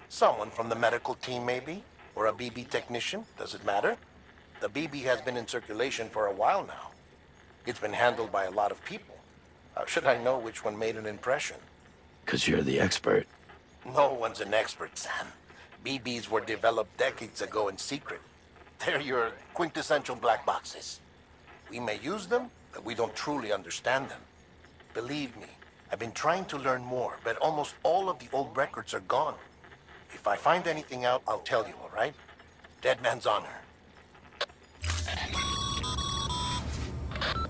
Someone from the medical team, maybe? Or a BB technician? Does it matter? The BB has been in circulation for a while now. It's been handled by a lot of people. How should I know which one made an impression? 'Cause you're the expert. No one's an expert, Sam. BBs were developed decades ago in secret. They're your quintessential black boxes. We may use them, but we don't truly understand them. Believe me, I've been trying to learn more, but almost all of the old records are gone. If I find anything out, I'll tell you, all right? Dead man's honor.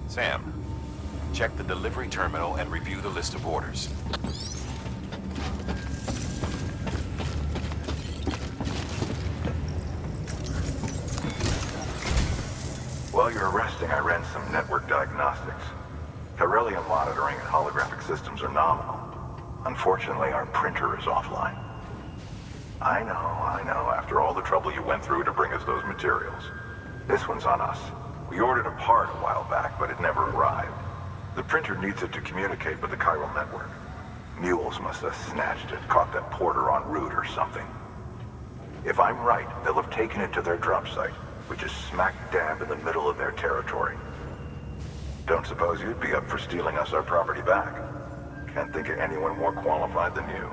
Sam, check the delivery terminal and review the list of orders. While you're resting, I ran some network diagnostics. Beryllium monitoring and holographic systems are nominal. Unfortunately, our printer is offline. I know, after all the trouble you went through to bring us those materials. This one's on us. We ordered a part a while back, but it never arrived. The printer needs it to communicate with the chiral network. Mules must have snatched it, caught that porter en route or something. If I'm right, they'll have taken it to their drop site, which is smack dab in the middle of their territory. Don't suppose you'd be up for stealing us our property back? Can't think of anyone more qualified than you.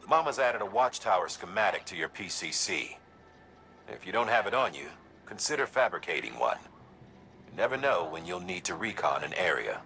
Mama's added a watchtower schematic to your PCC. If you don't have it on you, consider fabricating one. You never know when you'll need to recon an area.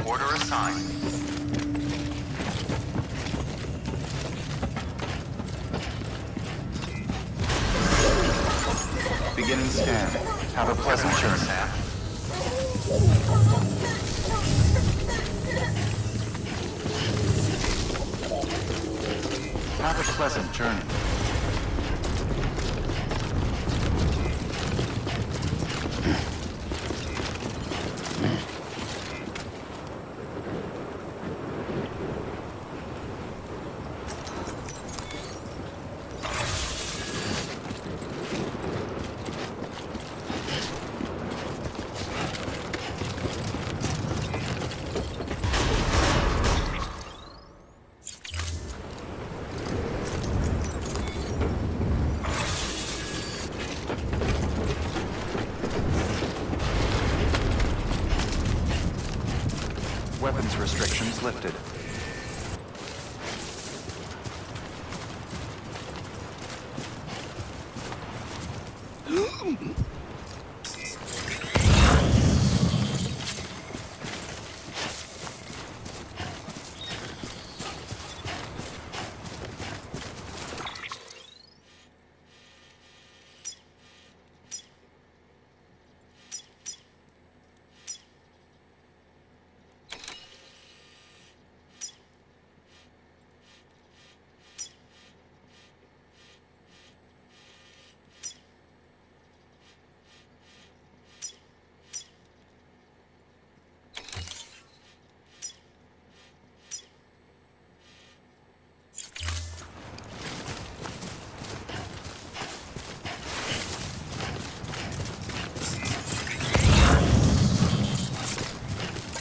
Order assigned. Beginning scan. Have a pleasant journey, Sam. Have a pleasant journey. Weapons restrictions lifted.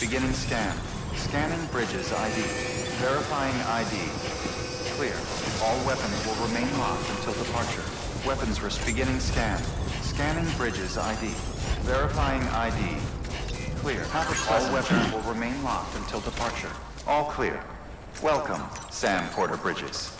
Beginning scan. Scanning bridges ID. Verifying ID. Clear. All weapons will remain locked until departure. Weapons risk. Beginning scan. Scanning bridges ID. Verifying ID. Clear. All weapons will remain locked until departure. All clear. Welcome, Sam Porter Bridges.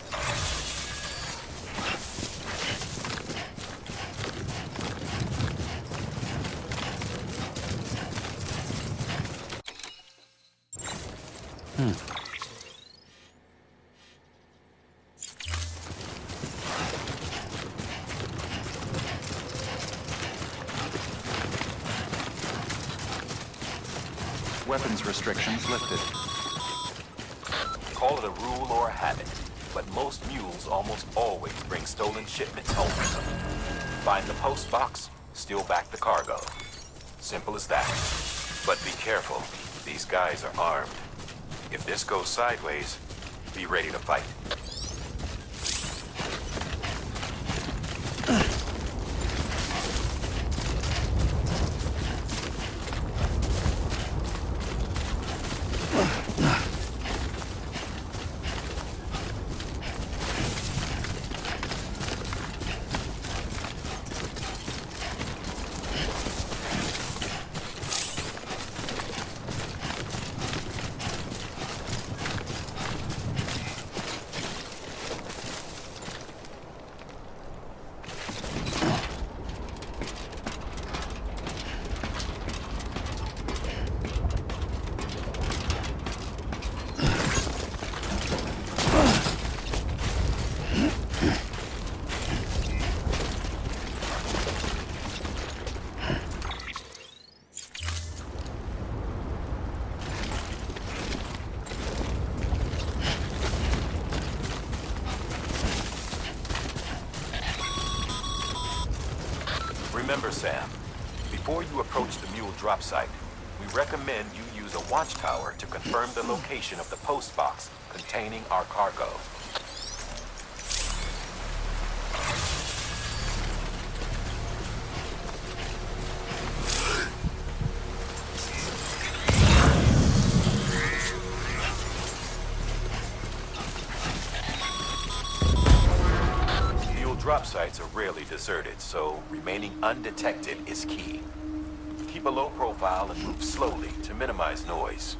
Weapons restrictions lifted. Call it a rule or a habit, but most mules almost always bring stolen shipments home with them. Find the post box, steal back the cargo. Simple as that. But be careful, these guys are armed. If this goes sideways, be ready to fight. Remember, Sam, before you approach the mule drop site, we recommend you use a watchtower to confirm the location of the post box containing our cargo. Drop sites are rarely deserted, so remaining undetected is key. Keep a low profile and move slowly to minimize noise.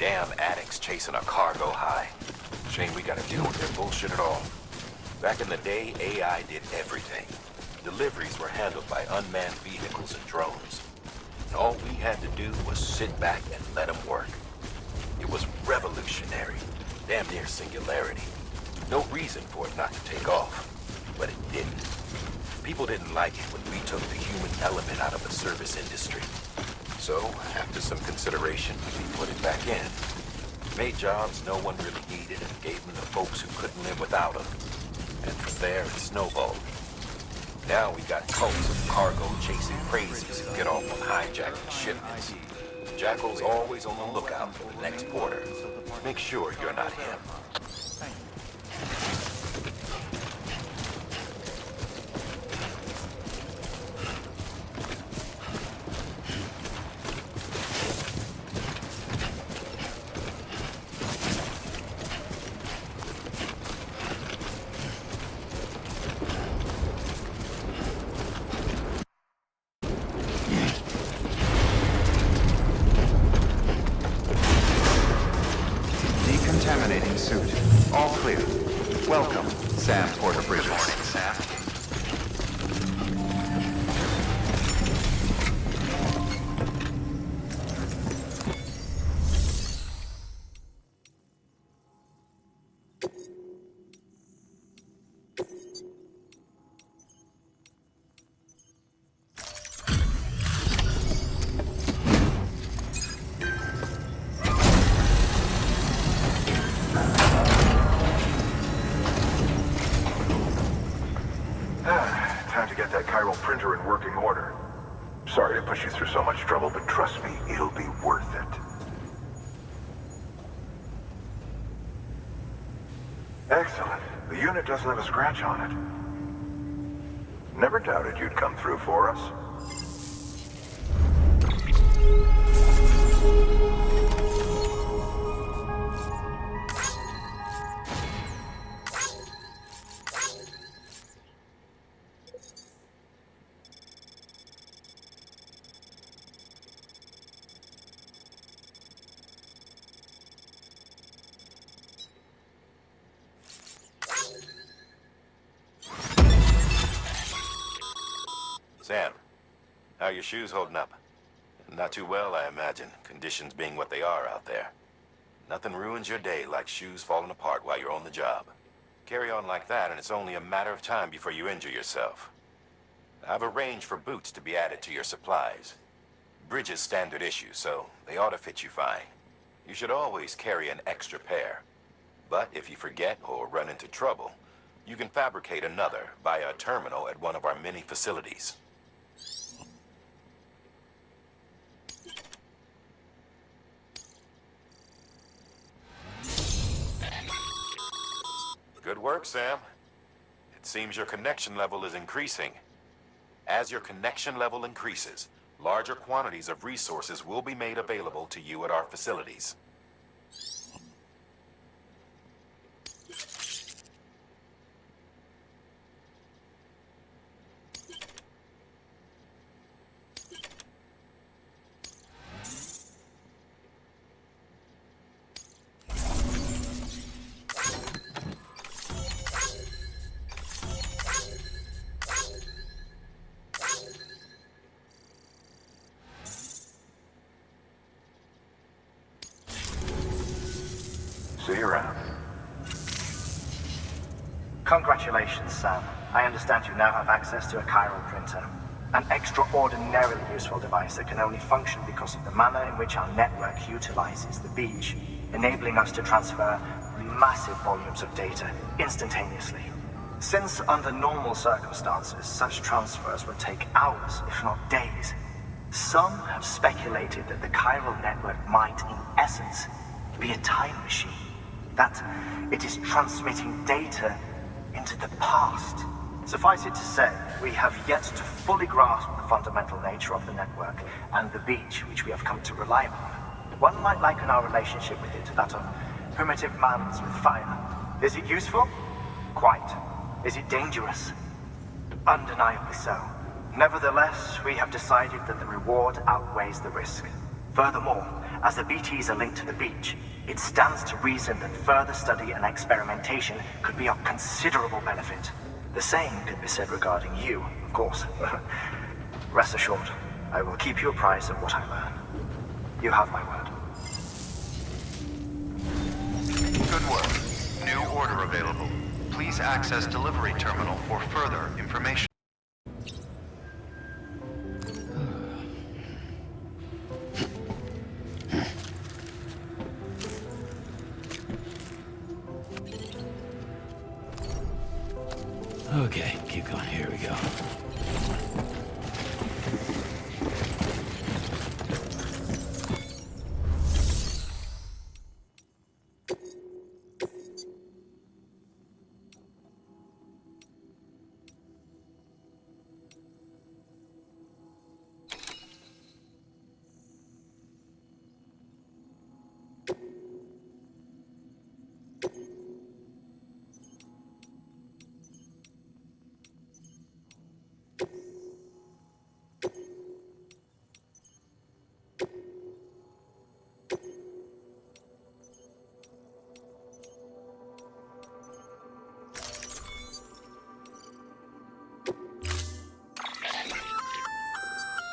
Damn addicts chasing a cargo high. Shame we gotta deal with their bullshit at all. Back in the day, AI did everything. Deliveries were handled by unmanned vehicles and drones. And all we had to do was sit back and let them work. It was revolutionary, damn near singularity. No reason for it not to take off, but it didn't. People didn't like it when we took the human element out of the service industry. So, after some consideration, we put it back in. Made jobs no one really needed and gave them to folks who couldn't live without them. And from there, it snowballed. Now we got cults of cargo chasing crazies who get off on hijacking shipments. Jackal's always on the lookout for the next porter. Make sure you're not him. Decontaminating suit. All clear. Welcome, Sam Porter Bridges. Good morning, Sam. Time to get that chiral printer in working order. Sorry to push you through so much trouble, but trust me, it'll be worth it. Excellent. The unit doesn't have a scratch on it. Never doubted you'd come through for us. Sam, how are your shoes holding up? Not too well, I imagine, conditions being what they are out there. Nothing ruins your day like shoes falling apart while you're on the job. Carry on like that, and it's only a matter of time before you injure yourself. I've arranged for boots to be added to your supplies. Bridges standard issue, so they ought to fit you fine. You should always carry an extra pair. But if you forget or run into trouble, you can fabricate another via a terminal at one of our many facilities. Good work, Sam. It seems your connection level is increasing. As your connection level increases, larger quantities of resources will be made available to you at our facilities. See you around. Congratulations, Sam. I understand you now have access to a chiral printer. An extraordinarily useful device that can only function because of the manner in which our network utilizes the beach, enabling us to transfer massive volumes of data instantaneously. Since under normal circumstances, such transfers would take hours, if not days, some have speculated that the chiral network might, in essence, be a time machine. That it is transmitting data into the past. Suffice it to say, we have yet to fully grasp the fundamental nature of the network and the beach which we have come to rely upon. One might liken our relationship with it to that of primitive mans with fire. Is it useful? Quite. Is it dangerous? Undeniably so. Nevertheless, we have decided that the reward outweighs the risk. Furthermore, as the BTs are linked to the beach, it stands to reason that further study and experimentation could be of considerable benefit. The same could be said regarding you, of course. Rest assured, I will keep you apprised of what I learn. You have my word. Good work. New order available. Please access delivery terminal for further information. Okay, keep going. Here we go.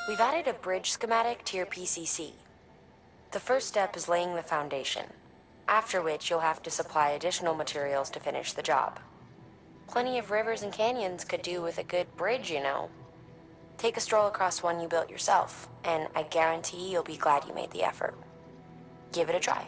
We've added a bridge schematic to your PCC. The first step is laying the foundation, after which you'll have to supply additional materials to finish the job. Plenty of rivers and canyons could do with a good bridge, you know. Take a stroll across one you built yourself, and I guarantee you'll be glad you made the effort. Give it a try.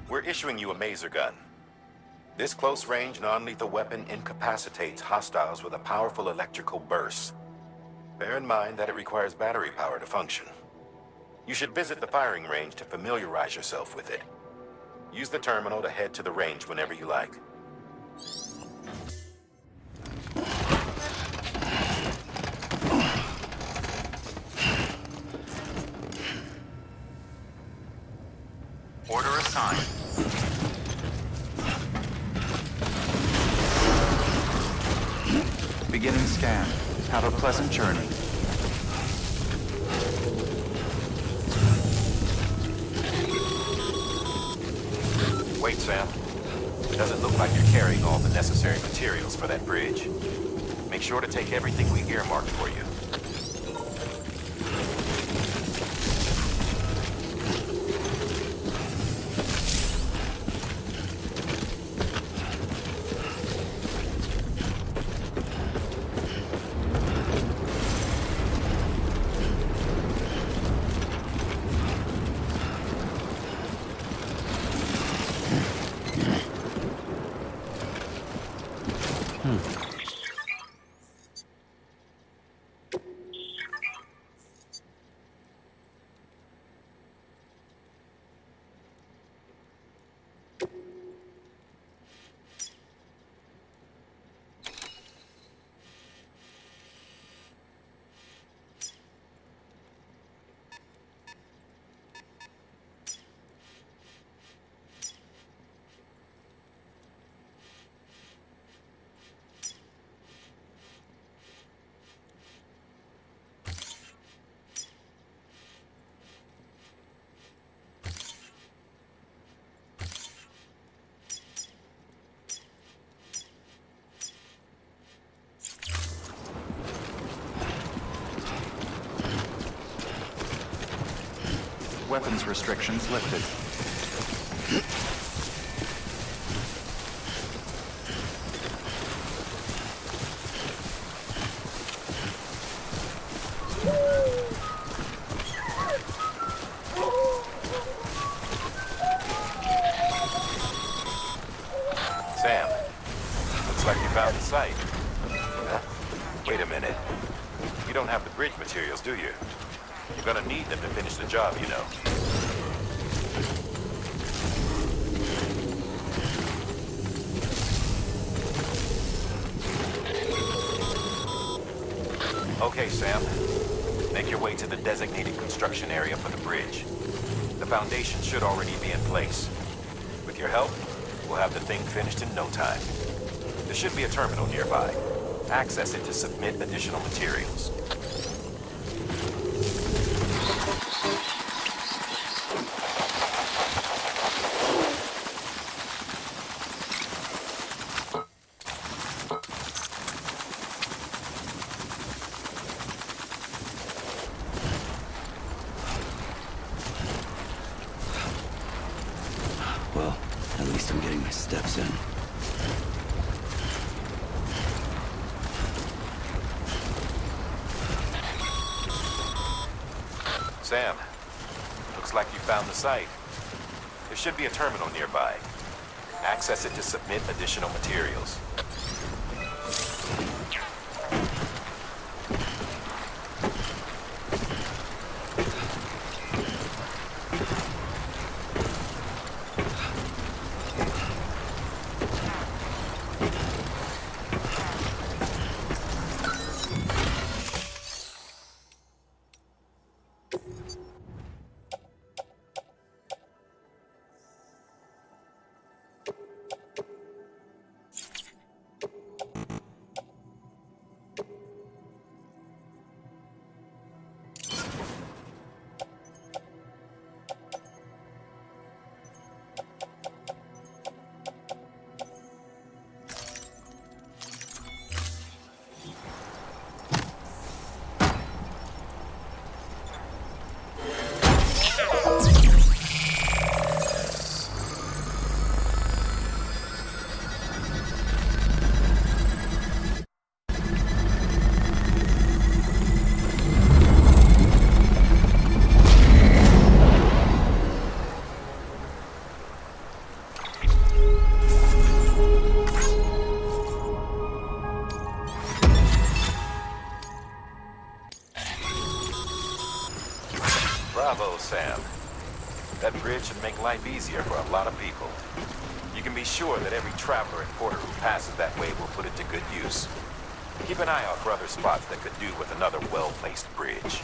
We're issuing you a maser gun. This close-range, non-lethal weapon incapacitates hostiles with a powerful electrical burst. Bear in mind that it requires battery power to function. You should visit the firing range to familiarize yourself with it. Use the terminal to head to the range whenever you like. Order assigned. Beginning scan. Have a pleasant journey. Wait, Sam. It doesn't look like you're carrying all the necessary materials for that bridge. Make sure to take everything we earmarked for you. Weapons restrictions lifted. Looks like you found the site. Huh? Wait a minute. You don't have the bridge materials, do you? You're gonna need them to finish the job, you know. Okay, Sam. Make your way to the designated construction area for the bridge. The foundation should already be in place. With your help, we'll have the thing finished in no time. There should be a terminal nearby. Access it to submit additional materials. Well, at least I'm getting my steps in. Sam, looks like you found the site. There should be a terminal nearby. Access it to submit additional materials. Bravo, Sam. That bridge should make life easier for a lot of people. You can be sure that every traveler and porter who passes that way will put it to good use. Keep an eye out for other spots that could do with another well-placed bridge.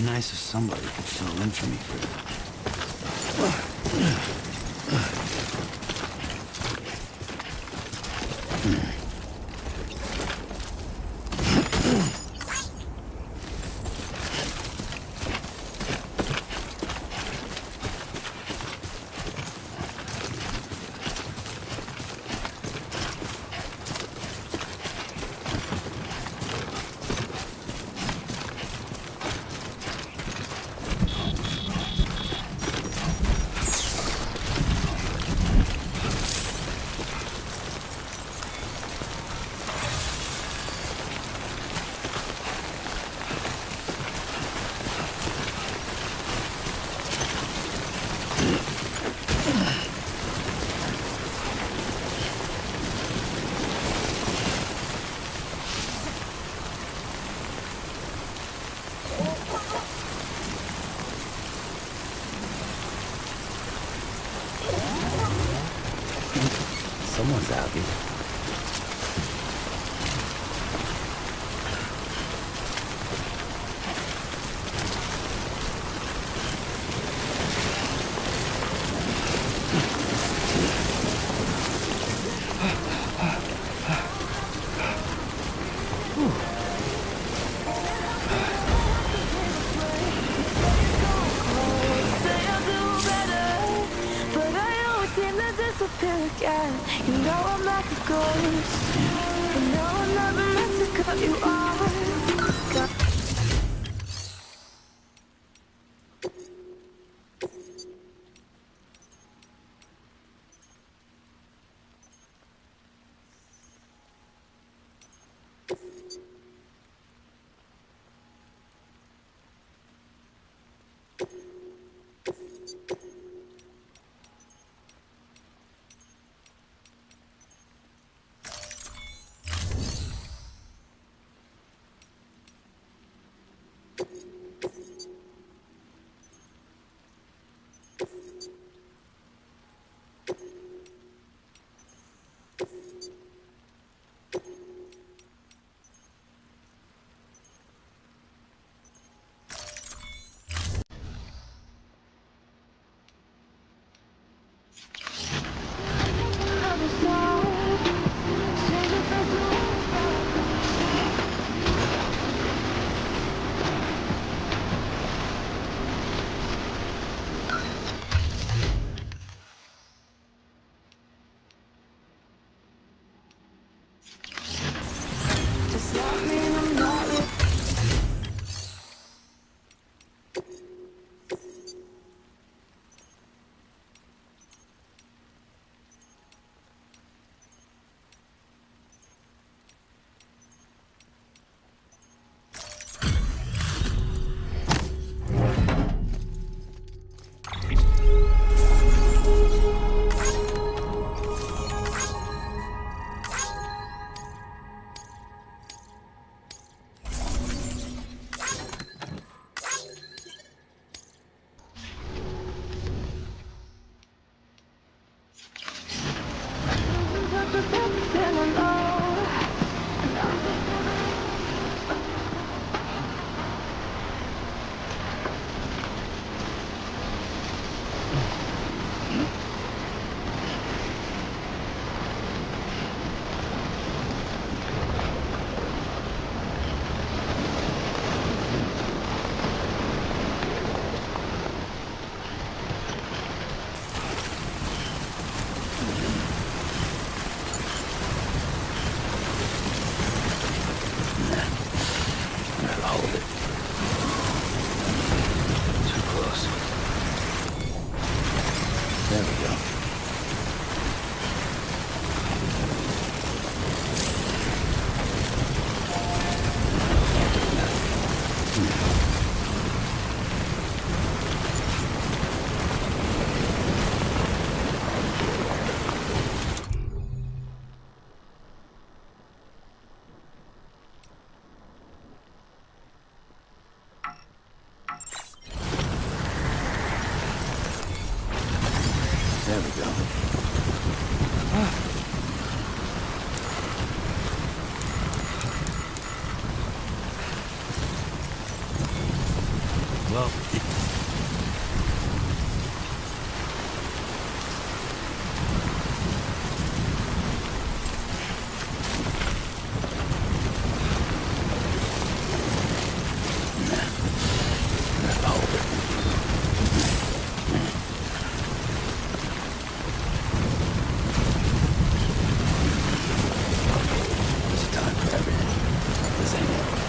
nice if somebody could fill in for me for someone's happy. You know I'm like a ghost. You know I'm never meant to cut you off. well. There's a time for everything. This ain't it.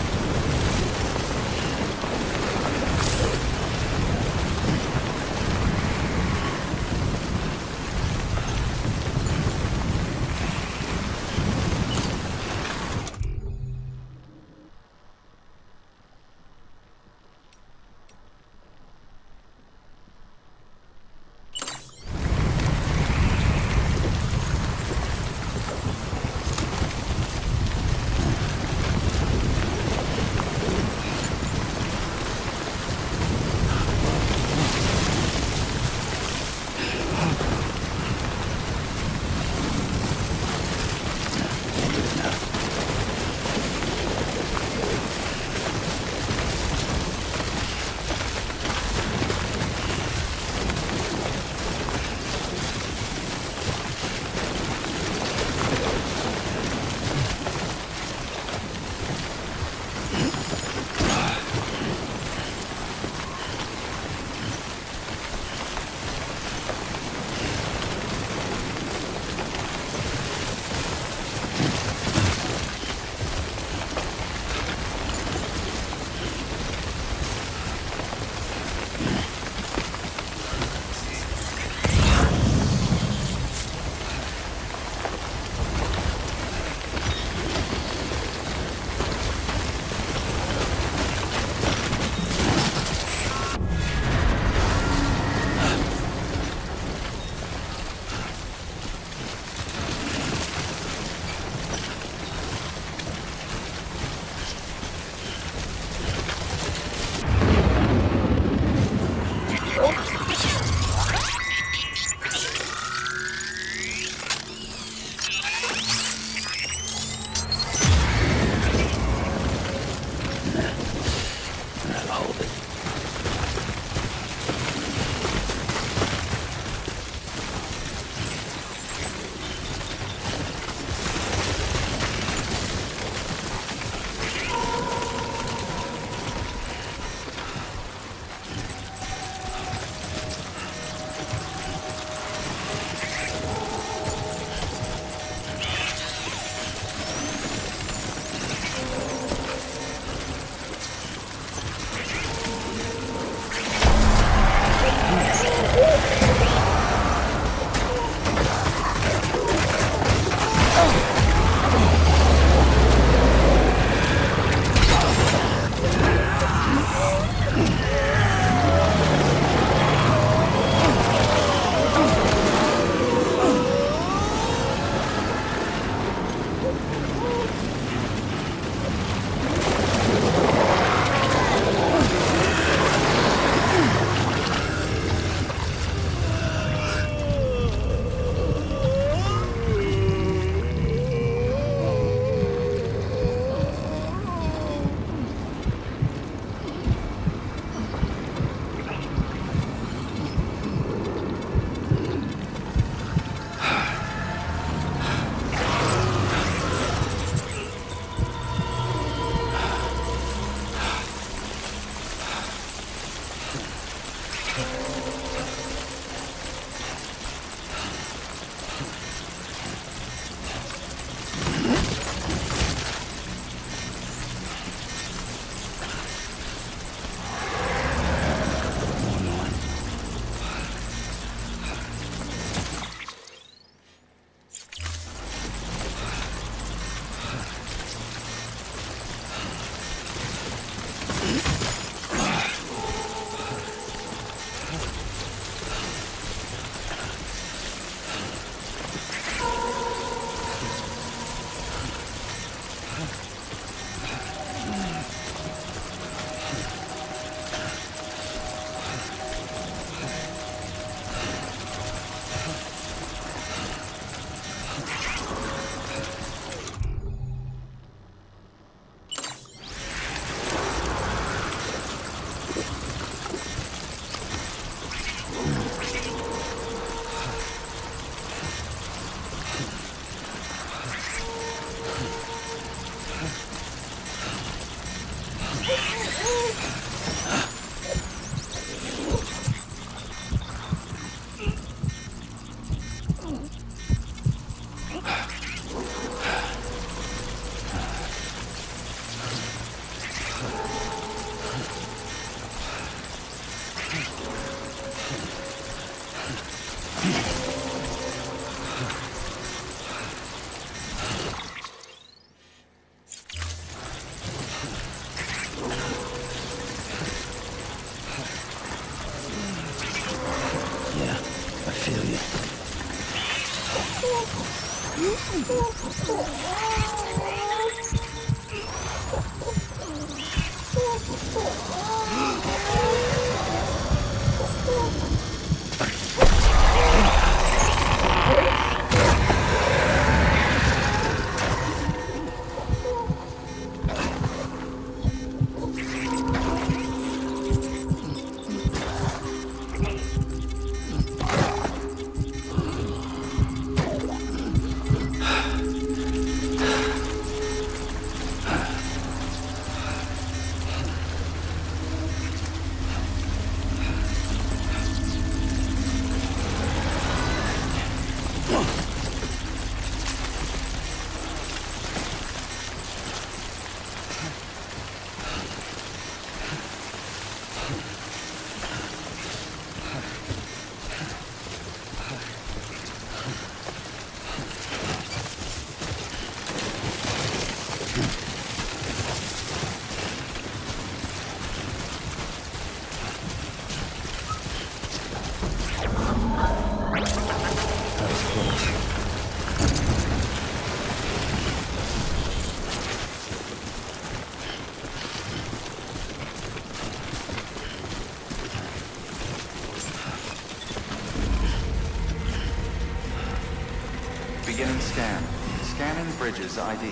Beginning scan. Scanning bridges ID.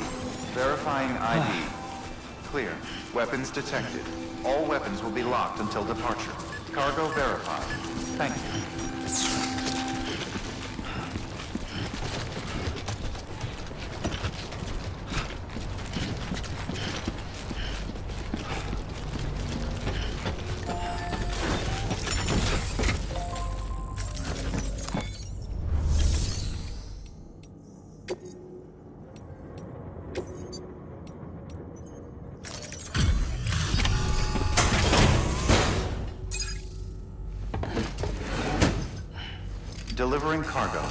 Verifying ID. Clear. Weapons detected. All weapons will be locked until departure. Cargo verified. Thank you. Delivering cargo.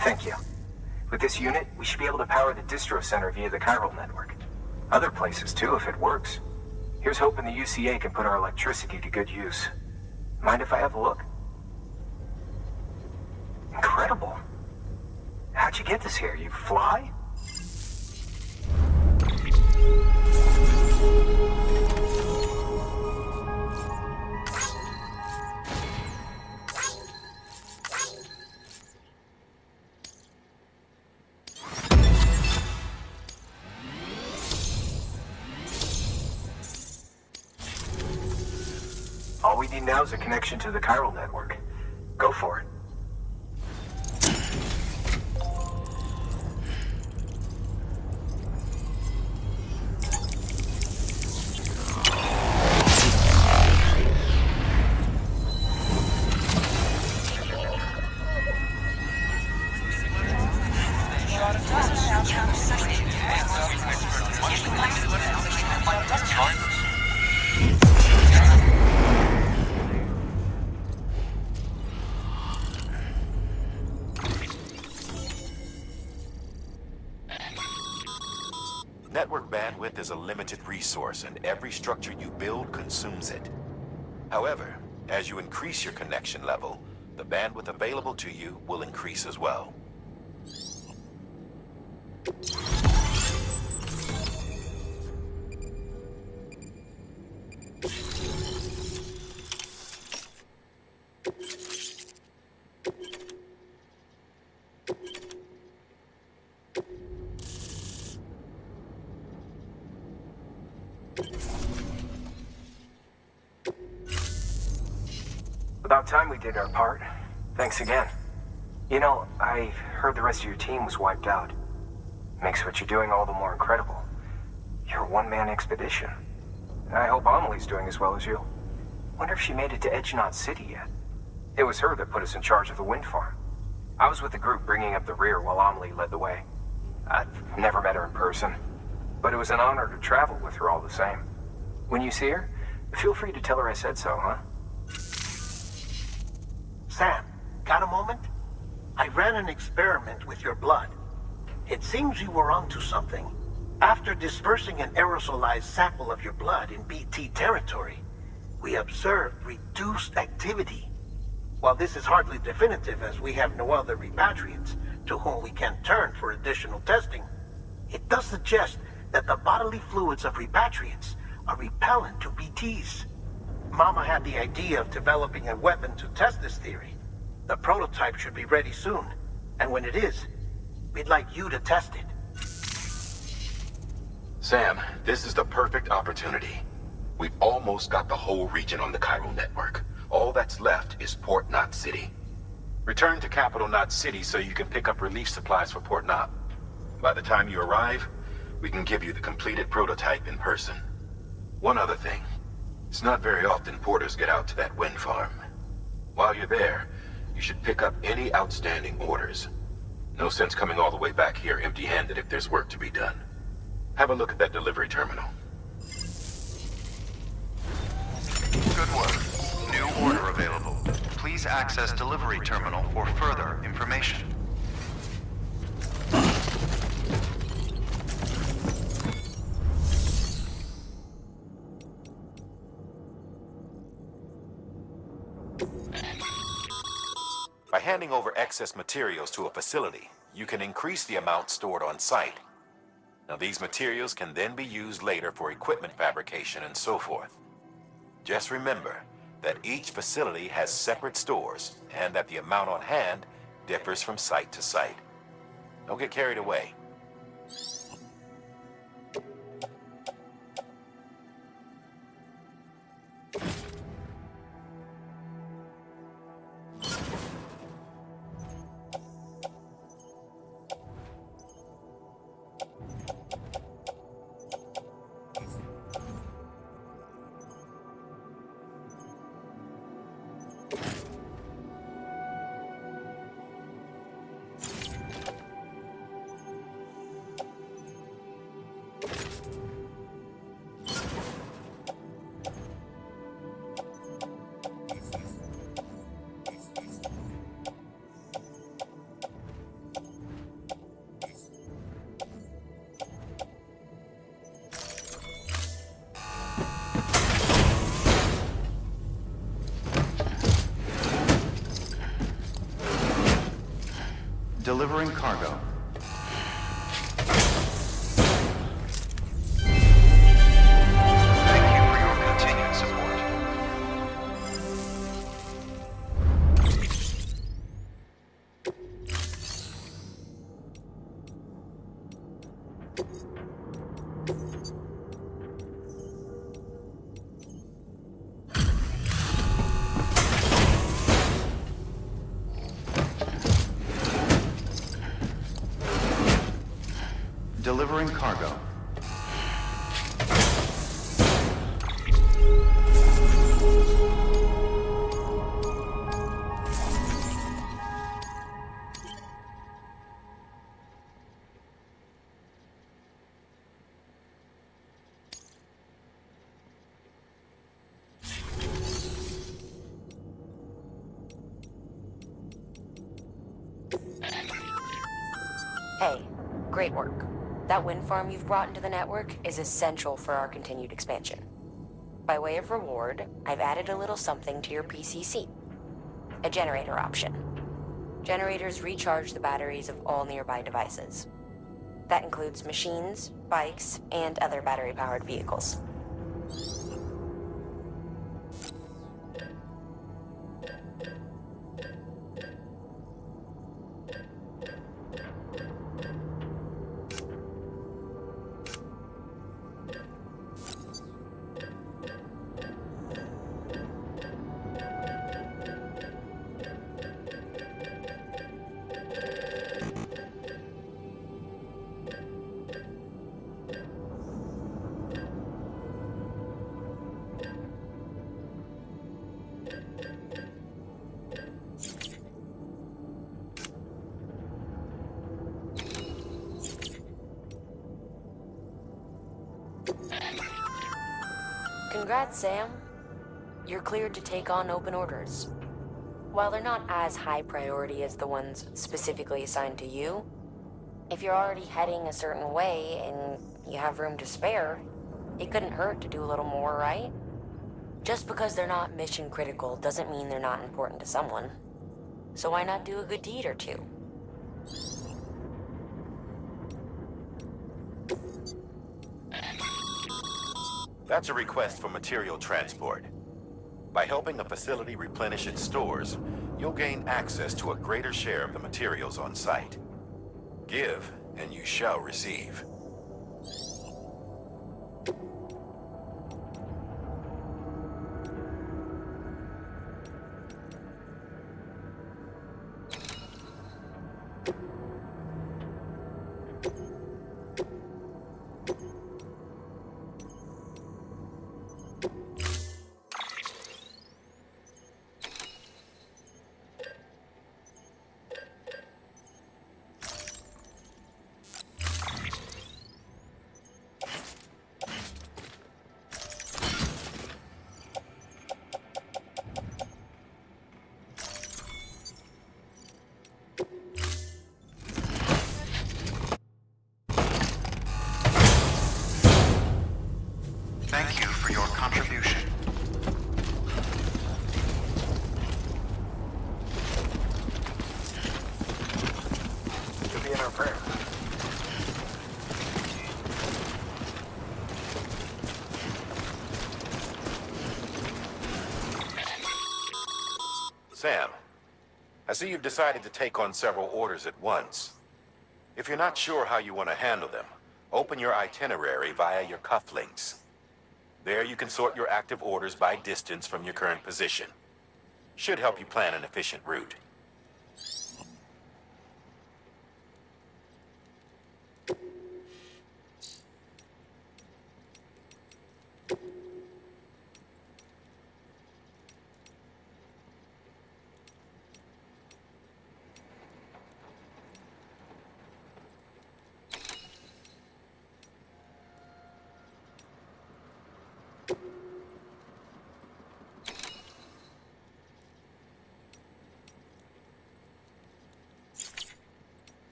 Thank you. With this unit, we should be able to power the distro center via the chiral network. Other places too, if it works. Here's hoping the UCA can put our electricity to good use. Mind if I have a look? Incredible. How'd you get this here? You fly? All we need now is a connection to the chiral network. Go for it. Network bandwidth is a limited resource, and every structure you build consumes it. However, as you increase your connection level, the bandwidth available to you will increase as well. About time we did our part. Thanks again. You know, I heard the rest of your team was wiped out. Makes what you're doing all the more incredible. You're a one-man expedition. I hope Amelie's doing as well as you. Wonder if she made it to Edgenot City yet. It was her that put us in charge of the wind farm. I was with the group bringing up the rear while Amelie led the way. I've never met her in person, but it was an honor to travel with her all the same. When you see her, feel free to tell her I said so, huh? Sam, got a moment? I ran an experiment with your blood. It seems you were onto something. After dispersing an aerosolized sample of your blood in BT territory, we observed reduced activity. While this is hardly definitive as we have no other repatriates to whom we can turn for additional testing, it does suggest that the bodily fluids of repatriates are repellent to BTs. Mama had the idea of developing a weapon to test this theory. The prototype should be ready soon, and when it is, we'd like you to test it. Sam, this is the perfect opportunity. We've almost got the whole region on the chiral network. All that's left is Port Knot City. Return to Capital Knot City so you can pick up relief supplies for Port Knot. By the time you arrive, we can give you the completed prototype in person. One other thing. It's not very often porters get out to that wind farm. While you're there, you should pick up any outstanding orders. No sense coming all the way back here empty-handed if there's work to be done. Have a look at that delivery terminal. Good work. New order available. Please access delivery terminal for further information. By handing over excess materials to a facility, you can increase the amount stored on site. Now, these materials can then be used later for equipment fabrication and so forth. Just remember that each facility has separate stores and that the amount on hand differs from site to site. Don't get carried away. Delivering cargo. Thank you for your continued support. Delivering cargo. Hey, great work. That wind farm you've brought into the network is essential for our continued expansion. By way of reward, I've added a little something to your PCC. A generator option. Generators recharge the batteries of all nearby devices. That includes machines, bikes, and other battery-powered vehicles. Congrats, Sam. You're cleared to take on open orders. While they're not as high priority as the ones specifically assigned to you, if you're already heading a certain way and you have room to spare, it couldn't hurt to do a little more, right? Just because they're not mission critical doesn't mean they're not important to someone. So why not do a good deed or two? That's a request for material transport. By helping a facility replenish its stores, you'll gain access to a greater share of the materials on site. Give, and you shall receive. Thank you for your contribution. To be in our prayer. Sam, I see you've decided to take on several orders at once. If you're not sure how you want to handle them, open your itinerary via your cufflinks. There you can sort your active orders by distance from your current position. Should help you plan an efficient route.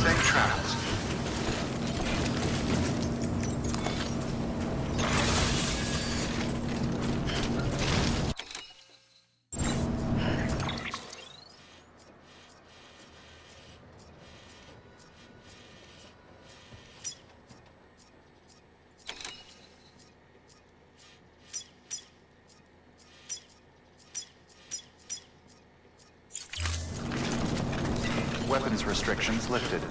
Safe travels. Weapons restrictions lifted.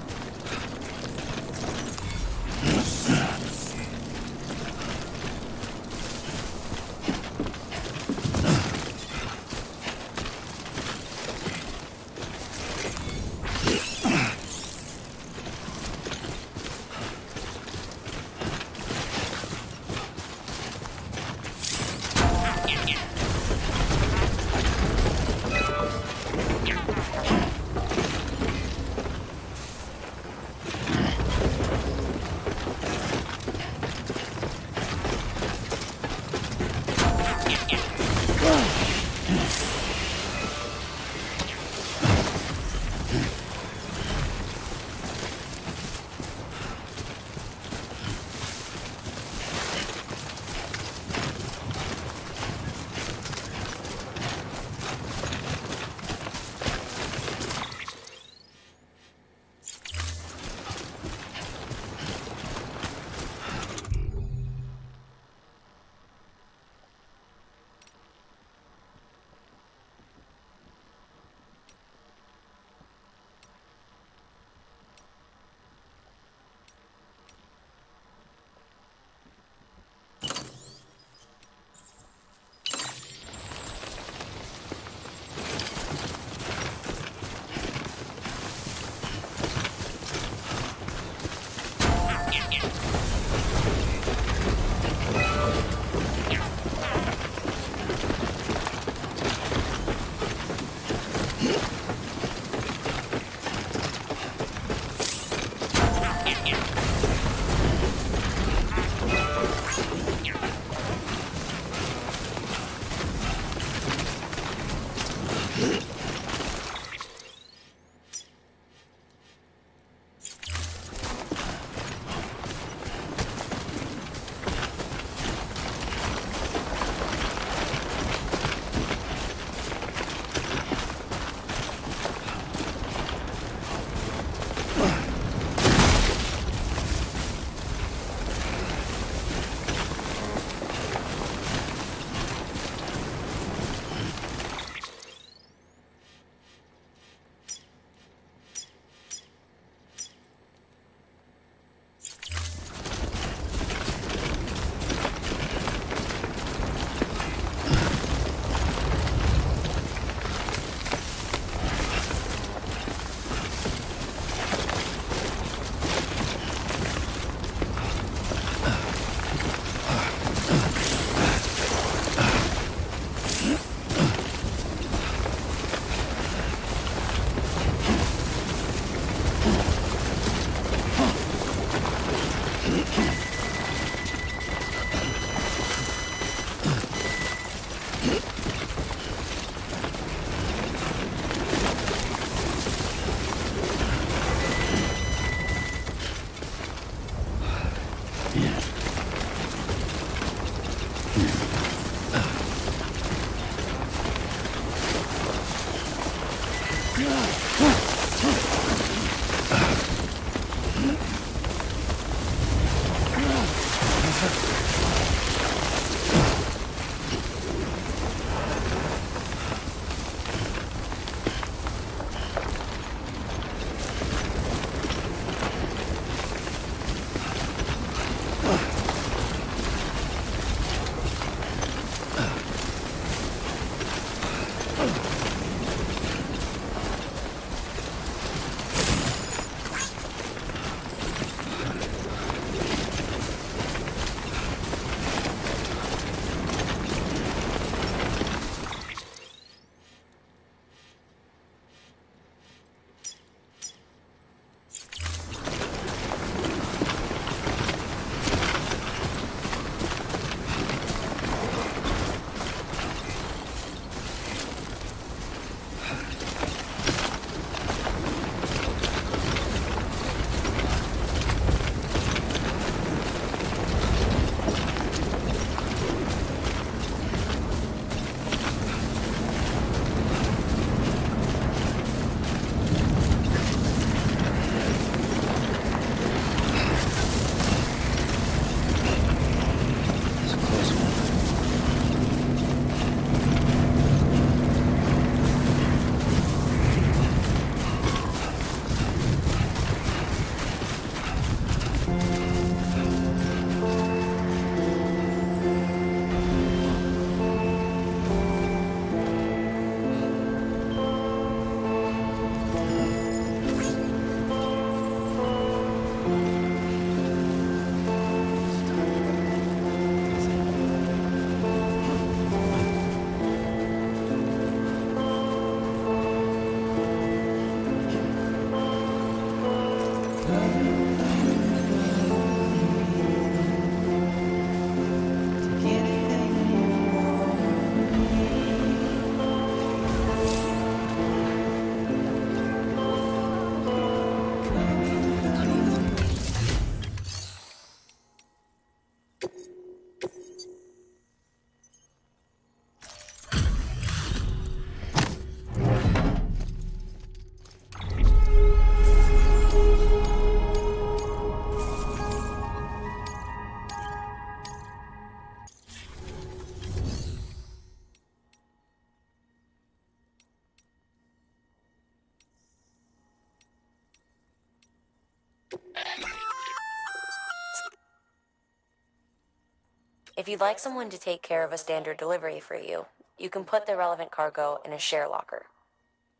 If you'd like someone to take care of a standard delivery for you, you can put the relevant cargo in a share locker.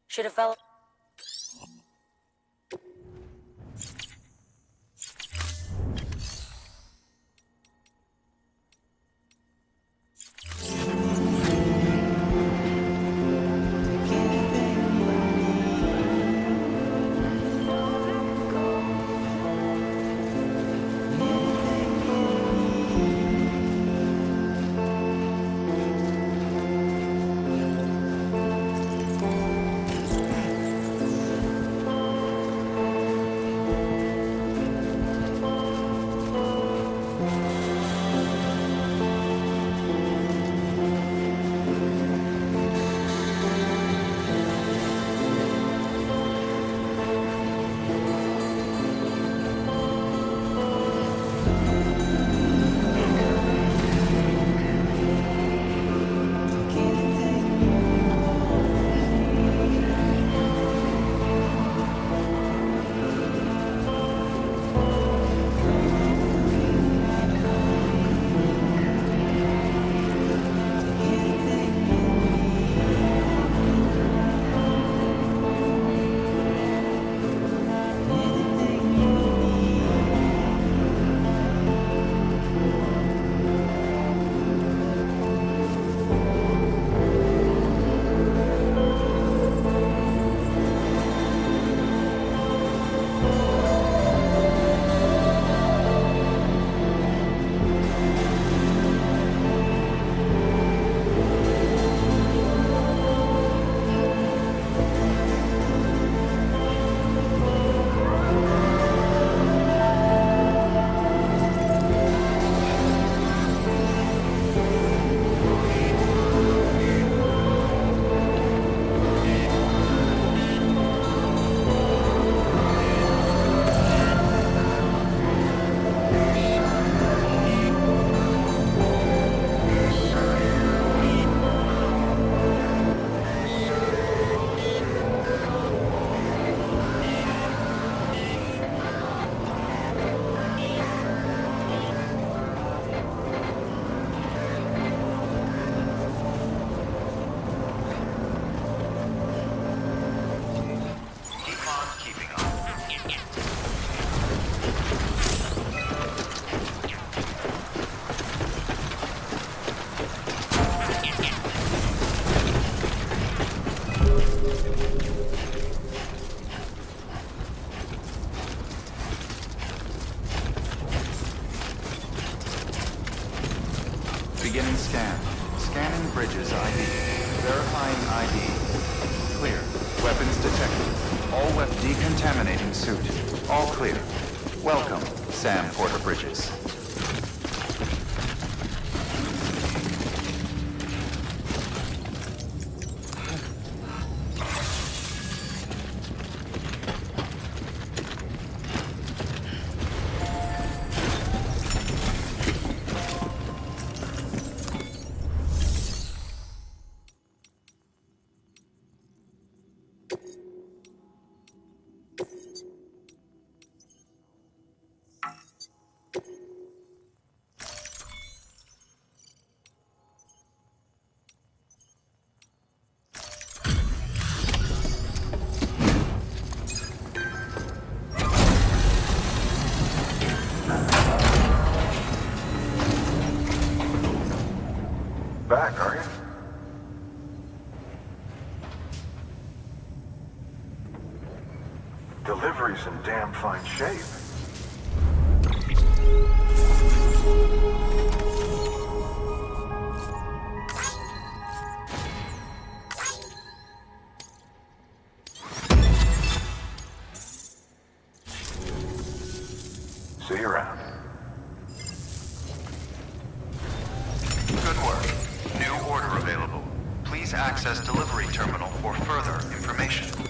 Should a fellow... Beginning scan. Scanning bridges ID. Verifying ID. Clear. Weapons detected. All decontaminating suit. All clear. Welcome, Sam Porter Bridges. Back, are you? Delivery's in damn fine shape. See you around. Good work. New order available. Please access delivery terminal for further information.